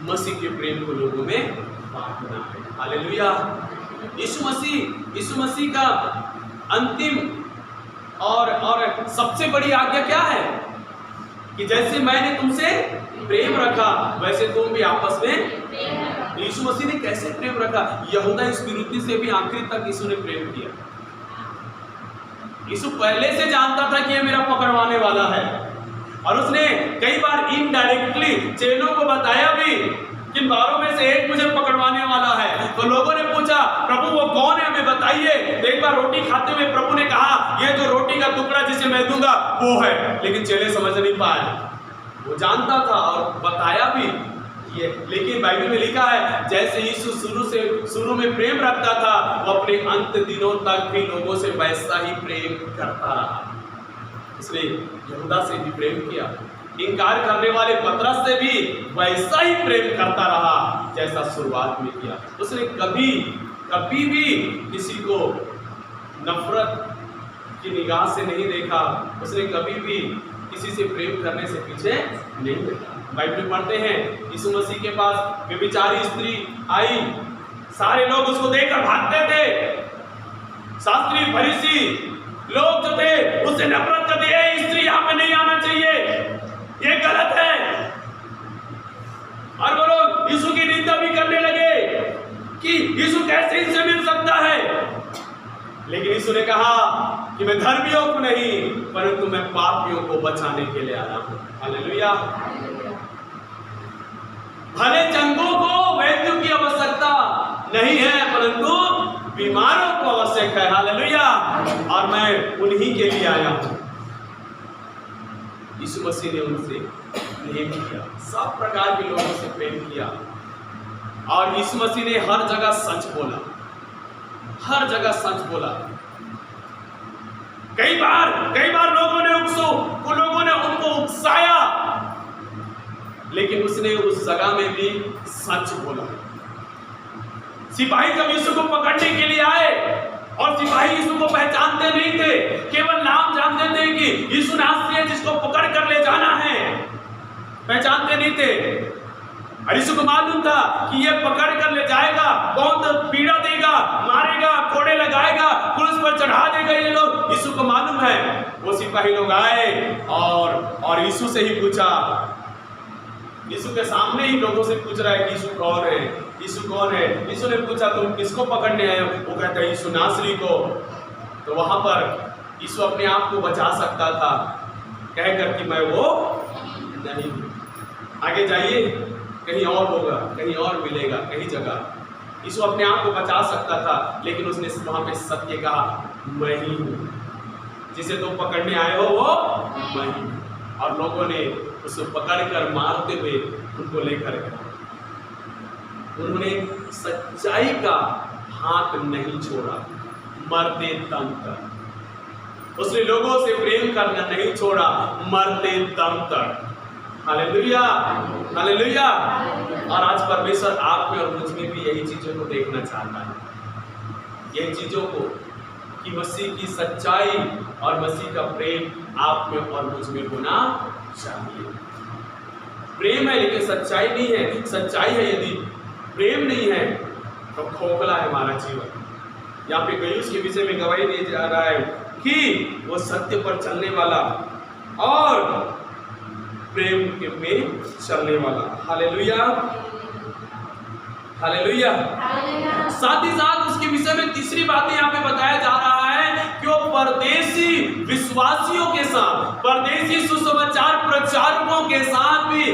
मसीह के प्रेम को लोगों में बांटना है। हालेलुया। यीशु मसीह का अंतिम और सबसे बड़ी आज्ञा क्या है कि जैसे मैंने तुमसे प्रेम रखा वैसे तुम भी आपस में। यीशु मसीह ने कैसे प्रेम रखा? यहूदा इस्करियोती से भी आखिरी तक यीशु ने प्रेम किया। यीशु पहले से जानता था कि ये मेरा पकड़वाने वाला है, और उसने कई बार इनडायरेक्टली चेलों को बताया भी कि 12 में से एक मुझे पकड़वाने वाला है। तो लोगों ने पूछा, प्रभु वो कौन है, हमें बताइए। एक बार रोटी खाते हुए प्रभु ने कहा, ये जो रोटी का टुकड़ा जिसे मैं दूंगा वो है। लेकिन चेले समझ नहीं पाए, वो जानता था और बताया भी ये। लेकिन बाइबल में लिखा है जैसे यीशु शुरू में प्रेम रखता था, वो अपने अंत दिनों तक भी लोगों से वैसा ही प्रेम करता रहा। इसलिए यहूदा से भी प्रेम किया, इनकार करने वाले पतरस से भी वैसा ही प्रेम करता रहा जैसा शुरुआत में किया। उसने कभी भी किसी को नफरत की निगाह से नहीं देखा, उसने कभी भी किसी से प्रेम करने से पीछे नहीं देखा। बाइबल में पढ़ते हैं यीशु मसीह के पास व्यभिचारी स्त्री आई, सारे लोग उसको देखकर भागते थे। शास्त्री फरीसी लोग जो थे उससे नफरत करते, ये स्त्री यहाँ पे नहीं आना चाहिए, ये गलत है, और वो लोग यीशु की निंदा भी करने लगे कि यीशु कैसे इनसे मिल सकता है। लेकिन यीशु ने कहा कि मैं धर्मियों को नहीं परंतु मैं पापियों को बचाने के लिए आया हूं। हालेलुया। भले चंगों को वैद्यों की आवश्यकता नहीं है परंतु बीमारों को आवश्यक है। हालेलुया। और मैं उन्हीं के लिए आया हूं। यीशु मसीह ने उनसे प्रेम किया, सब प्रकार के लोगों से प्रेम किया, और यीशु मसीह ने हर जगह सच बोला, हर जगह सच बोला। कई बार लोगों ने उनको उकसाया, लेकिन उसने उस जगह में भी सच बोला। सिपाही जब यीशु को पकड़ने के लिए आए, और सिपाही यीशु को पहचानते नहीं थे, केवल नाम जानते थे कि यीशु नासरी है जिसको पकड़ कर ले जाना है, पहचानते नहीं थे। और यीशु को मालूम था कि ये पकड़ कर ले जाएगा, बहुत पीड़ा देगा, मारेगा, कोड़े लगाएगा, पुलिस पर चढ़ा देगा ये लोग, यीशु को मालूम है। वो सिपाही लोग आए और यीशु से ही पूछा, यीशु के सामने ही लोगों से पूछ रहा है कि यीशु कौन है, यीशु कौन है। यीशु ने पूछा तुम किसको पकड़ने आए हो? वो कहता है यीशु नासरी को। तो वहां पर यीशु अपने आप को बचा सकता था कहकर कि मैं वो नहीं हूं, आगे जाइए कहीं और होगा, कहीं और मिलेगा, कहीं जगह। यीशु अपने आप को बचा सकता था, लेकिन उसने वहां पे सत्य कहा, मैं ही हूं, जिसे तुम पकड़ने आए हो वो मैं ही हूं। और लोगों ने उसे पकड़कर मारते हुए उनको लेकर गए। उन्होंने सच्चाई का हाथ नहीं छोड़ा मरते दम तक। उसने लोगों से प्रेम करना नहीं छोड़ा मरते दम तक। Hallelujah, hallelujah. और आज परमेश्वर आप में और मुझ में भी यही चीजों को देखना चाहता है, यही चीजों को कि मसीह की सच्चाई और मसीह का प्रेम आप में और मुझ में होना चाहिए। प्रेम है लेकिन सच्चाई नहीं है, सच्चाई है यदि प्रेम नहीं है तो खोखला है हमारा जीवन। यहाँ पे गयुस के विषय में गवाही दिया जा रहा है कि वो सत्य पर चलने वाला और प्रेम में चलने वाला। Hallelujah, hallelujah. साथ ही साथ उसके विषय में तीसरी बात यहाँ पे बताया जा रहा है कि वो परदेशी विश्वासियों के साथ, परदेशी सुसमाचार प्रचारकों के साथ भी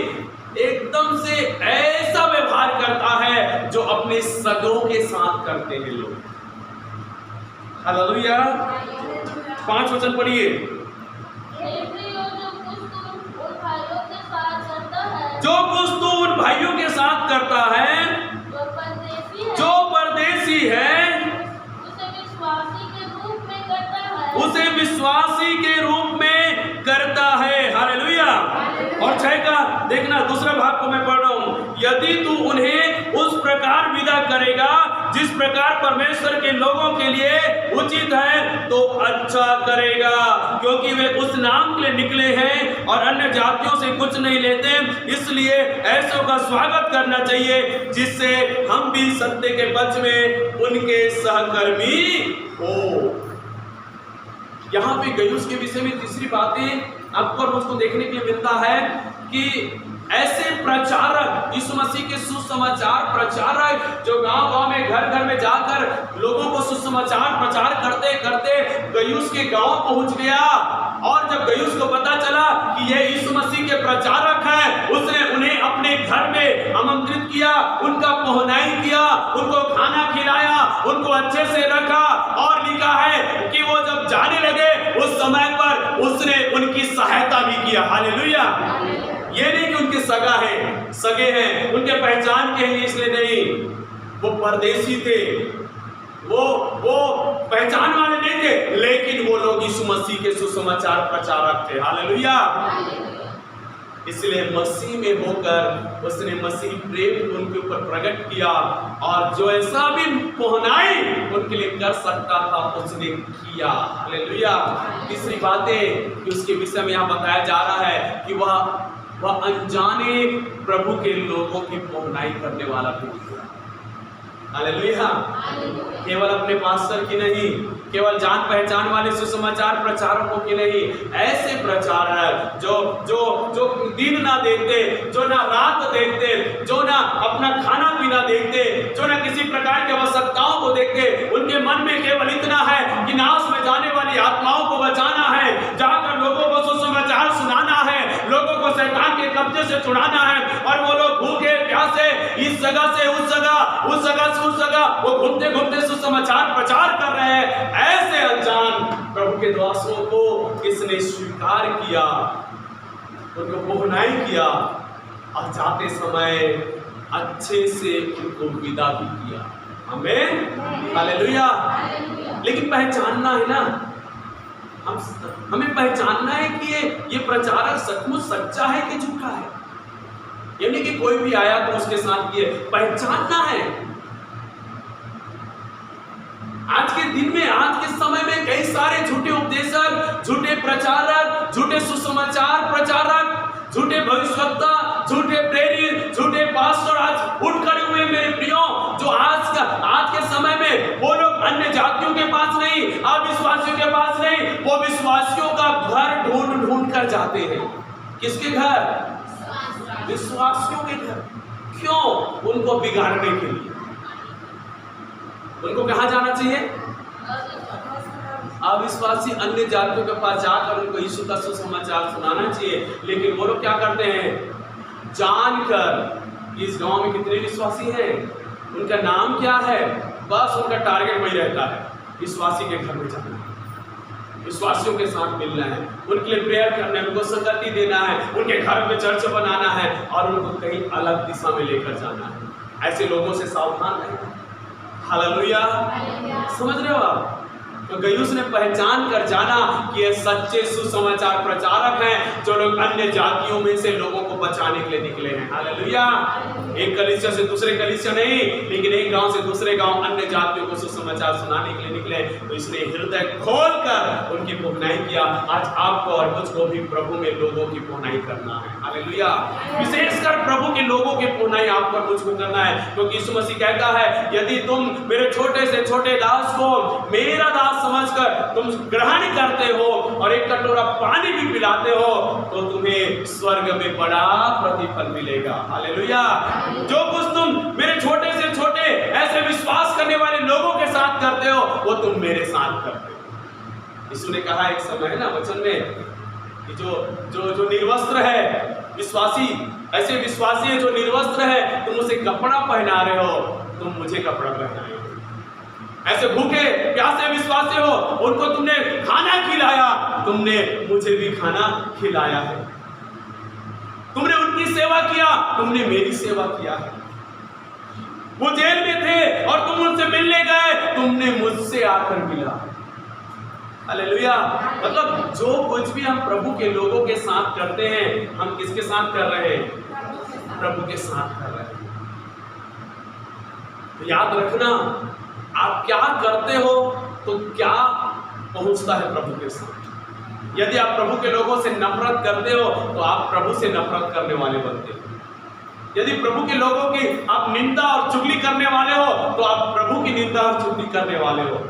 एकदम से ऐसा व्यवहार करता है जो अपने सगों के साथ करते हैं लोग। हालेलुया। 5 वचन पढ़िए। जो कुछ तू उन भाइयों के साथ करता है जो परदेशी मसीह है उसे विश्वासी के रूप में करता है, उसे विश्वासी के रूप में करता है। हालेलुया। और 6 का देखना, दूसरा भाग को मैं पढ़ रहा हूं। यदि तू उन्हें उस प्रकार विदा करेगा जिस प्रकार परमेश्वर के लोगों के लिए उचित है तो अच्छा करेगा, क्योंकि वे उस नाम के लिए निकले हैं और अन्य जातियों से कुछ नहीं लेते। इसलिए ऐसों का स्वागत करना चाहिए जिससे हम भी सत्य के पक्ष में उनके सहकर्मी हो। यहाँ पे गयुस के विषय में तीसरी बातें आपको और मुझको देखने के लिए मिलता है कि ऐसे प्रचारक, यीशु मसीह के सुसमाचार प्रचारक जो गांव-गांव में, घर-घर में जाकर लोगों को सुसमाचार प्रचार करते करते गयुस के गांव पहुंच गया। और जब गयुस को पता चला कि ये यीशु मसीह के प्रचारक हैं, उसने उन्हें अपने घर में आमंत्रित किया, उनका पहुनाई किया, उनको खाना खिलाया, उनको अच्छे से रखा। और लिखा है कि वो जब जाने लगे उस समय पर उसने उनकी सहायता भी किया। हालेलुया। ये नहीं कि उनके सगे हैं, उनके पहचान के लिए इसलिए नहीं, वो परदेशी थे, वो पहचान वाले नहीं थे, लेकिन वो लोग यीशु मसीह के सुसमाचार प्रचारक थे। हालेलुया। इसलिए मसीह में होकर उसने मसीह प्रेम को उनके ऊपर प्रकट किया और जो ऐसा भी पहुनाई उनके लिए कर सकता था उसने किया। हालेलुया। तीसरी बातें कि उसके विषय में यहाँ बताया जा रहा है कि वह अनजाने प्रभु के लोगों की पहुनाई करने वाला भी था। हालेलुया। केवल अपने पास्टर की नहीं, केवल जान पहचान वाले सुसमाचार प्रचारकों की नहीं, ऐसे प्रचारक जो दिन ना देखते, जो ना रात देखते, जो ना अपना खाना पीना देखते, जो ना किसी प्रकार की आवश्यकताओं को देखते, उनके मन में केवल इतना है कि नाश में जाने वाली आत्माओं को बचाना है, जाकर लोगों को सुसमाचार सुनाना है, लोगों को शैतान के कब्जे से छुड़ाना है। और वो लोग भूखे प्यासे इस जगह से उस जगह, उस जगह से उस जगह, वो घूमते घूमते सुसमाचार प्रचार कर रहे हैं। ऐसे अनजान प्रभु के दासों को किसने स्वीकार किया, उनको पहुनाई किया और जाते समय अच्छे से उनको विदा भी किया। आमीन। हालेलुया। लेकिन पहचानना है ना, हमें पहचानना है कि ये प्रचारक सचमुच सच्चा है कि झूठा है। यानी कि कोई भी आया तो उसके साथ ये पहचानना है। आज के दिन में, आज के समय में कई सारे झूठे उपदेशक, झूठे प्रचारक, झूठे सुसमाचार प्रचारक, झूठे भविष्यवक्ता, झूठे प्रेरित, झूठे पास्टर आज उठ खड़े हुए मेरे प्रियो, जो आज के समय में वो लोग अन्य जातियों के पास नहीं, अविश्वासियों के पास नहीं, वो विश्वासियों का घर ढूंढ कर जाते हैं। किसके घर? विश्वासियों के घर। क्यों? उनको बिगाड़ने के लिए। उनको कहाँ जाना चाहिए? अविश्वासी अन्य जातियों के पास जाकर उनको यीशु का सुसमाचार सुनाना चाहिए। लेकिन वो लोग क्या करते हैं? जानकर इस गांव में कितने विश्वासी हैं, उनका नाम क्या है, बस उनका टारगेट वही रहता है, विश्वासी के घर में जाना, विश्वासियों के साथ मिलना है, उनके लिए प्रेयर करना है, उनको संगति देना है, उनके घर में चर्च बनाना है और उनको कहीं अलग दिशा में लेकर जाना है। ऐसे लोगों से सावधान रहें। हालेलुया। समझ रहे हो आप? तो गयुस ने पहचान कर जाना कि ये सच्चे सुसमाचार प्रचारक हैं, जो लोग अन्य जातियों में से लोगों को बचाने के लिए निकले हैं। हालेलुया। एक कलीसिया से दूसरे कलीसिया नहीं, लेकिन एक गांव से दूसरे गांव अन्य जातियों को सुसमाचार सुनाने के लिए निकले। तो इसने हृदय खोलकर उनकी पहुनाई किया। आज आपको और मुझको भी प्रभु में लोगों की पहुनाई करना है। हालेलुया। विशेषकर प्रभु के लोगों की पहुनाई आपको और मुझको करना है, क्योंकि यीशु मसीह कहता है, यदि तुम मेरे छोटे से छोटे दास को मेरा दास समझकर तुम ग्रहण करते हो और एक कटोरा पानी भी पिलाते हो, तो तुम्हें स्वर्ग में बड़ा प्रतिफल मिलेगा। हालेलुया। जो कुछ तुम मेरे छोटे से छोटे ऐसे विश्वास करने वाले लोगों के साथ करते हो, वो तुम मेरे साथ करते हो। यीशु ने कहा एक समय है ना वचन में कि जो निर्वस्त्र है, विश्वासी, ऐसे विश्वासी है जो निर्वस्त्र है, तुम उसे कपड़ा पहना रहे हो, तुम मुझे कपड़ा पहनाए हो। ऐसे भूखे प्यासे विश्वासी हो, उनको तुमने खाना खिलाया, तुमने मुझे भी खाना खिलाया है। तुमने उनकी सेवा किया, तुमने मेरी सेवा किया है। वो जेल में थे और तुम उनसे मिलने गए, तुमने मुझसे आकर मिला। हालेलुया। मतलब जो कुछ भी हम प्रभु के लोगों के साथ करते हैं, हम किसके साथ कर रहे हैं? प्रभु के साथ कर रहे हैं। तो याद रखना, आप क्या करते हो तो क्या पहुंचता है प्रभु के साथ। यदि आप प्रभु के लोगों से नफरत करते हो तो आप प्रभु से नफरत करने वाले बनते हो। यदि प्रभु के लोगों की आप निंदा और चुगली करने वाले हो तो आप प्रभु की निंदा और चुगली करने वाले हो।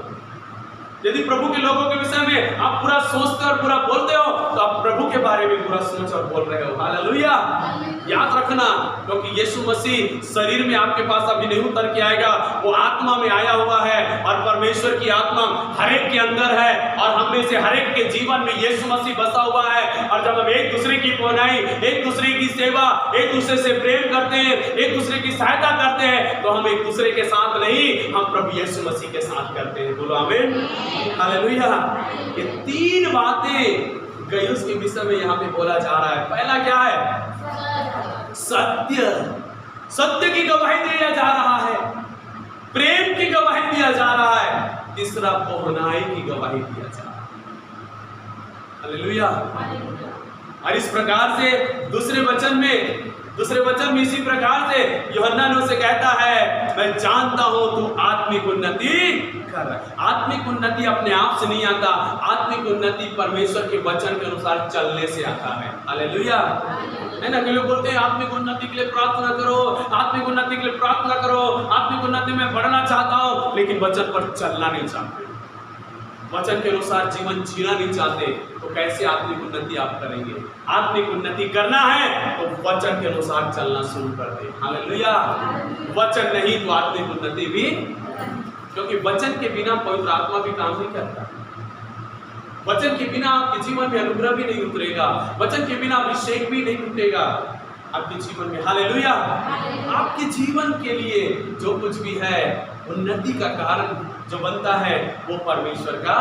यदि प्रभु के लोगों के विषय में आप बुरा सोचते और बुरा बोलते हो तो आप प्रभु के बारे में बुरा सोच और बोल रहे हो। हालेलुया। याद रखना, क्योंकि यीशु मसीह शरीर में आपके पास अभी नहीं उतर के आएगा, वो आत्मा में आया हुआ है और परमेश्वर की आत्मा हर एक के अंदर है और हम में से हर एक के जीवन में यीशु मसीह बसा हुआ है। और जब हम एक दूसरे की पहुंचाई, एक दूसरे की सेवा, एक दूसरे से प्रेम करते हैं, एक दूसरे की सहायता करते हैं, तो हम एक दूसरे के साथ नहीं, हम प्रभु यीशु मसीह के साथ करते हैं। बोलो आमीन। हालेलुया। ये तीन बातें गयुस के विषय में यहाँ पे बोला जा रहा है। पहला क्या है? सत्य। सत्य की गवाही दिया जा रहा है, प्रेम की गवाही दिया जा रहा है, तीसरा पहुंचाई की गवाही दिया जा रहा है। हालेलुया। और इस प्रकार से दूसरे वचन में इसी प्रकार से यूहन्ना ने उसे कहता है, मैं जानता हूं तू आत्मिक उन्नति कर रहा है। आत्मिक उन्नति अपने आप से नहीं आता, आत्मिक उन्नति परमेश्वर के वचन के अनुसार चलने से आता है। हालेलुया। है ना, लोग बोलते हैं आत्मिक उन्नति के लिए प्रार्थना करो, आत्मिक उन्नति के लिए प्रार्थना करो, आत्मिक उन्नति में बढ़ना चाहता हूं, लेकिन वचन पर चलना नहीं चाहते, वचन के अनुसार जीवन जीना नहीं चाहते, तो कैसे आत्मिक उन्नति आप करेंगे? आत्मिक उन्नति करना है तो वचन के अनुसार चलना शुरू कर दे। हालेलुया। वचन नहीं तो आत्मिक उन्नति भी, क्योंकि वचन के बिना पवित्र आत्मा भी काम नहीं करता। वचन के बिना आपके जीवन में अनुग्रह भी नहीं उतरेगा, वचन के बिना अभिषेक भी नहीं उतरेगा आपके जीवन में। हालेलुया। आपके जीवन के लिए जो कुछ भी है, उन्नति का कारण जो बनता है वो परमेश्वर का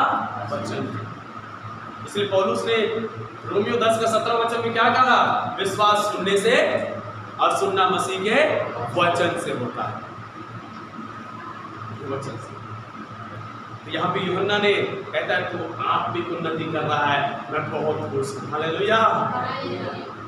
वचन है। इसलिए पौलुस ने रोमियो 10 का 17 वचन में क्या कहा? विश्वास सुनने से और सुनना मसीह के वचन से होता है। वचन से। तो यहाँ पे यूहन्ना ने कहता है तू आत्मिक उन्नति कर रहा है, मैं बहुत खुश हूँ। हालेलुया।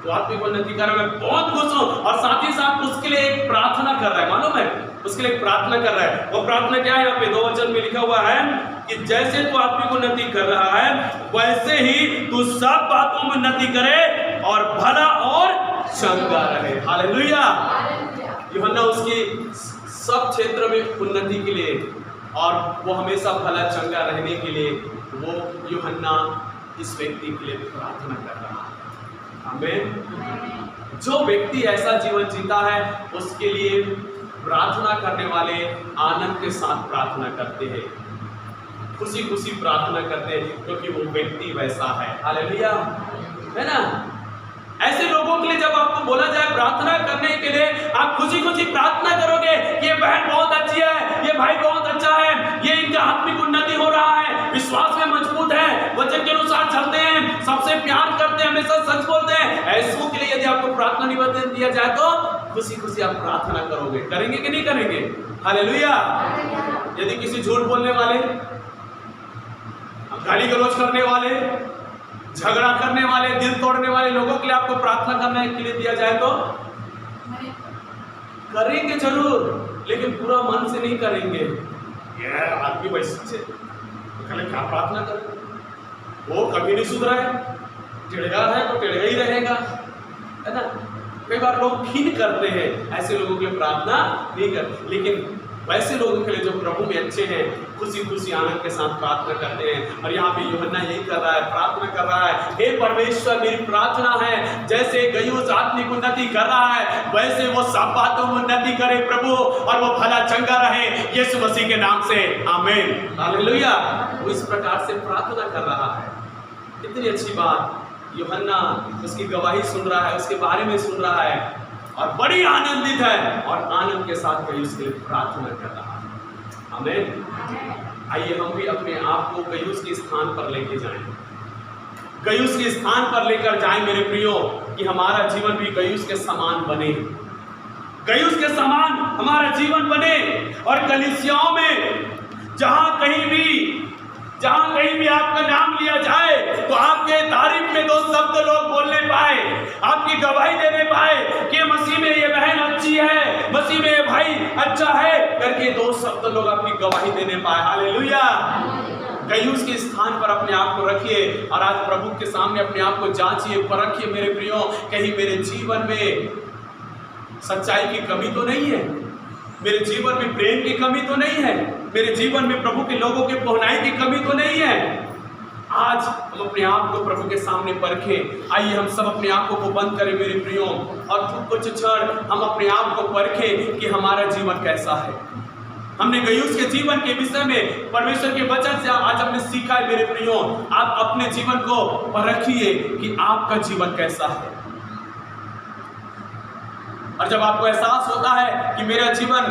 तो आत्मिक उन्नति कर रहा है, मैं बहुत खुश हूँ। और साथ ही साथ उसके लिए एक प्रार्थना कर रहा है। मालूम है, उसके लिए एक प्रार्थना कर रहा है। वो प्रार्थना क्या है? यहाँ पे 2 वचन में लिखा हुआ है कि जैसे तू आत्मिक उन्नति कर रहा है, वैसे ही तू सब बातों में उन्नति करे और भला और चंगा रहे। हालेलुया। यूहन्ना उसकी सब क्षेत्र में उन्नति के लिए और वो हमेशा भला चंगा रहने के लिए, वो यूहन्ना इस व्यक्ति के लिए प्रार्थना कर रहा है। आमीन। जो व्यक्ति ऐसा जीवन जीता है, उसके लिए प्रार्थना करने वाले आनंद के साथ प्रार्थना करते हैं, खुशी खुशी प्रार्थना करते हैं, क्योंकि वो व्यक्ति वैसा है। हालेलुया। है ना? ऐसे लोगों के लिए जब आपको बोला जाए प्रार्थना करने के लिए, आप खुशी खुशी प्रार्थना करोगे, ये बहन बहुत अच्छी है, ये भाई बहुत अच्छा है, ये इनका आत्मिक उन्नति हो रहा है, विश्वास में मजबूत है, वचन के अनुसार चलते हैं, सबसे प्यार करते हैं, हमेशा सच बोलते हैं। ऐसों के लिए यदि आपको प्रार्थना निवेदन दिया जाए तो खुशी खुशी आप प्रार्थना करोगे। करेंगे कि नहीं करेंगे? हालेलुया। यदि किसी झूठ बोलने वाले, गाली गलौज करने वाले, झगड़ा करने वाले, दिल तोड़ने वाले लोगों के लिए आपको प्रार्थना करने के लिए दिया जाए तो करेंगे जरूर, लेकिन पूरा मन से नहीं करेंगे। ये आदमी वैसे से क्या प्रार्थना करें, वो कभी नहीं सुधरा है, टेढ़ा है तो टेढ़ा ही रहेगा। है ना? कई बार लोग घिन करते हैं, ऐसे लोगों के लिए प्रार्थना नहीं करते, लेकिन वैसे लोगों के लिए जो प्रभु में अच्छे हैं, खुशी खुशी आनंद के साथ प्रार्थना करते हैं। और यहाँ पे यूहन्ना यही कर रहा है, प्रार्थना कर रहा है, हे परमेश्वर मेरी प्रार्थना है जैसे गयुस आत्मिक उन्नति कर रहा है, वैसे वो सब बातों में उन्नति करे प्रभु, और वो भला चंगा रहे यीशु मसीह के नाम से। आमीन। हालेलुया। वो इस प्रकार से प्रार्थना कर रहा है। कितनी अच्छी बात। यूहन्ना उसकी गवाही सुन रहा है, उसके बारे में सुन रहा है और बड़ी आनंदित है, और आनंद के साथ गयुस के लिए प्रार्थना कर रहा है। आमीन। आइए हम भी अपने आप को गयुस के स्थान पर लेके जाएं, गयुस के स्थान पर लेकर जाएं मेरे प्रियो, कि हमारा जीवन भी गयुस के समान बने, गयुस के समान हमारा जीवन बने और कलीसियाओं में जहां कहीं भी आपका नाम लिया जाए तो आपके तारीफ में 2 शब्द लोग बोलने पाए, आपकी गवाही देने पाए कि मसीह में ये बहन अच्छी है, मसीह में ये भाई अच्छा है करके 2 शब्द लोग आपकी गवाही देने पाए। हालेलुया। गयुस के स्थान पर अपने आप को रखिए और आज प्रभु के सामने अपने आप को जांचिए, परखिए मेरे प्रियो, कहीं मेरे जीवन में सच्चाई की कमी तो नहीं है, मेरे जीवन में प्रेम की कमी तो नहीं है, मेरे जीवन में प्रभु के लोगों के पहुंचाई की कमी तो नहीं है। आज हम अपने आप को प्रभु के सामने परखें। आइए हम सब अपने आप को बंद करें मेरे प्रियो और कुछ क्षण हम अपने आप को परखें कि हमारा जीवन कैसा है। हमने गयुस के जीवन के विषय में परमेश्वर के वचन से आज हमने सीखा है मेरे प्रियो। आप अपने जीवन को परखिए कि आपका जीवन कैसा है। और जब आपको एहसास होता है कि मेरा जीवन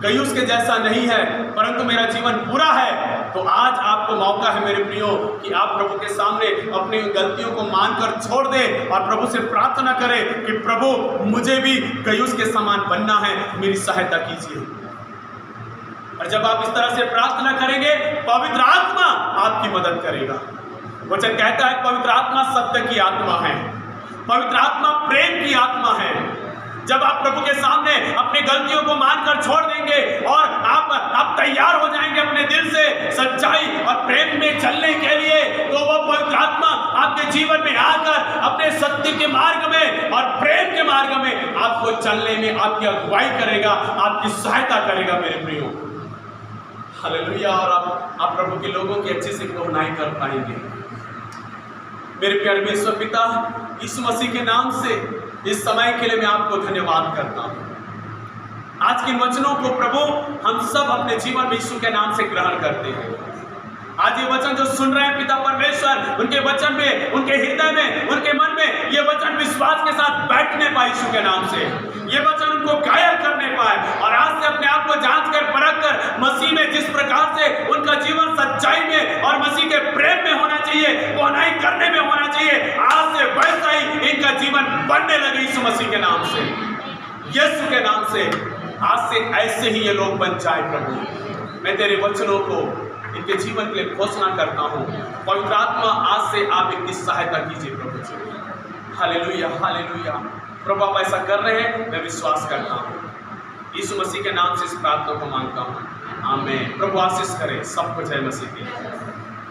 गयुस के जैसा नहीं है परंतु मेरा जीवन बुरा है, तो आज आपको मौका है मेरे प्रियो कि आप प्रभु के सामने अपनी गलतियों को मानकर छोड़ दें और प्रभु से प्रार्थना करें कि प्रभु मुझे भी गयुस के समान बनना है, मेरी सहायता कीजिए। और जब आप इस तरह से प्रार्थना करेंगे पवित्र आत्मा आपकी मदद करेगा। वचन कहता है पवित्र आत्मा सत्य की आत्मा है, पवित्र आत्मा प्रेम की आत्मा है। जब आप प्रभु के सामने अपनी गलतियों को मानकर छोड़ देंगे और आप तैयार हो जाएंगे अपने दिल से सच्चाई और प्रेम में चलने के लिए, तो वो पवित्र आत्मा आपके जीवन में आकर अपने सत्य के मार्ग में और प्रेम के मार्ग में आपको चलने में आपकी अगुवाई करेगा, आपकी सहायता करेगा मेरे प्रियो। हालेलुया। और आप प्रभु के लोगों की अच्छे से पहुंचाई कर पाएंगे। मेरे प्यारे परमेश्वर पिता, यीशु मसीह के नाम से इस समय के लिए मैं आपको धन्यवाद करता हूँ। आज के वचनों को प्रभु हम सब अपने जीवन में यीशु के नाम से ग्रहण करते हैं। आज ये वचन जो सुन रहे हैं पिता परमेश्वर, उनके वचन में, उनके हृदय में, उनके मन में ये वचन विश्वास के साथ बैठने पाए यीशु के नाम से, ये वचन उनको कायल करने पाए और आज से अपने आप को जांच कर परख कर मसीह में जिस प्रकार से उनका जीवन सच्चाई में और मसीह के प्रेम में होना चाहिए, पहुंचाई करने में होना चाहिए, आज से वैसा ही इनका जीवन बनने लगे यीशु मसीह के नाम से, यीशु के नाम से। आज से ऐसे ही ये लोग बन जाए प्रभु। मैं तेरे वचनों को इनके जीवन के लिए घोषणा करता हूँ। पवित्र आत्मा आज से आप इनकी सहायता कीजिए प्रभु जी। Hallelujah, hallelujah. प्रभु आप ऐसा कर रहे हैं, मैं विश्वास करता हूँ। यीशु मसीह के नाम से इस प्रार्थना को मांगता हूँ, आमीन। प्रभु आशीष करे सबको, जय मसीह की।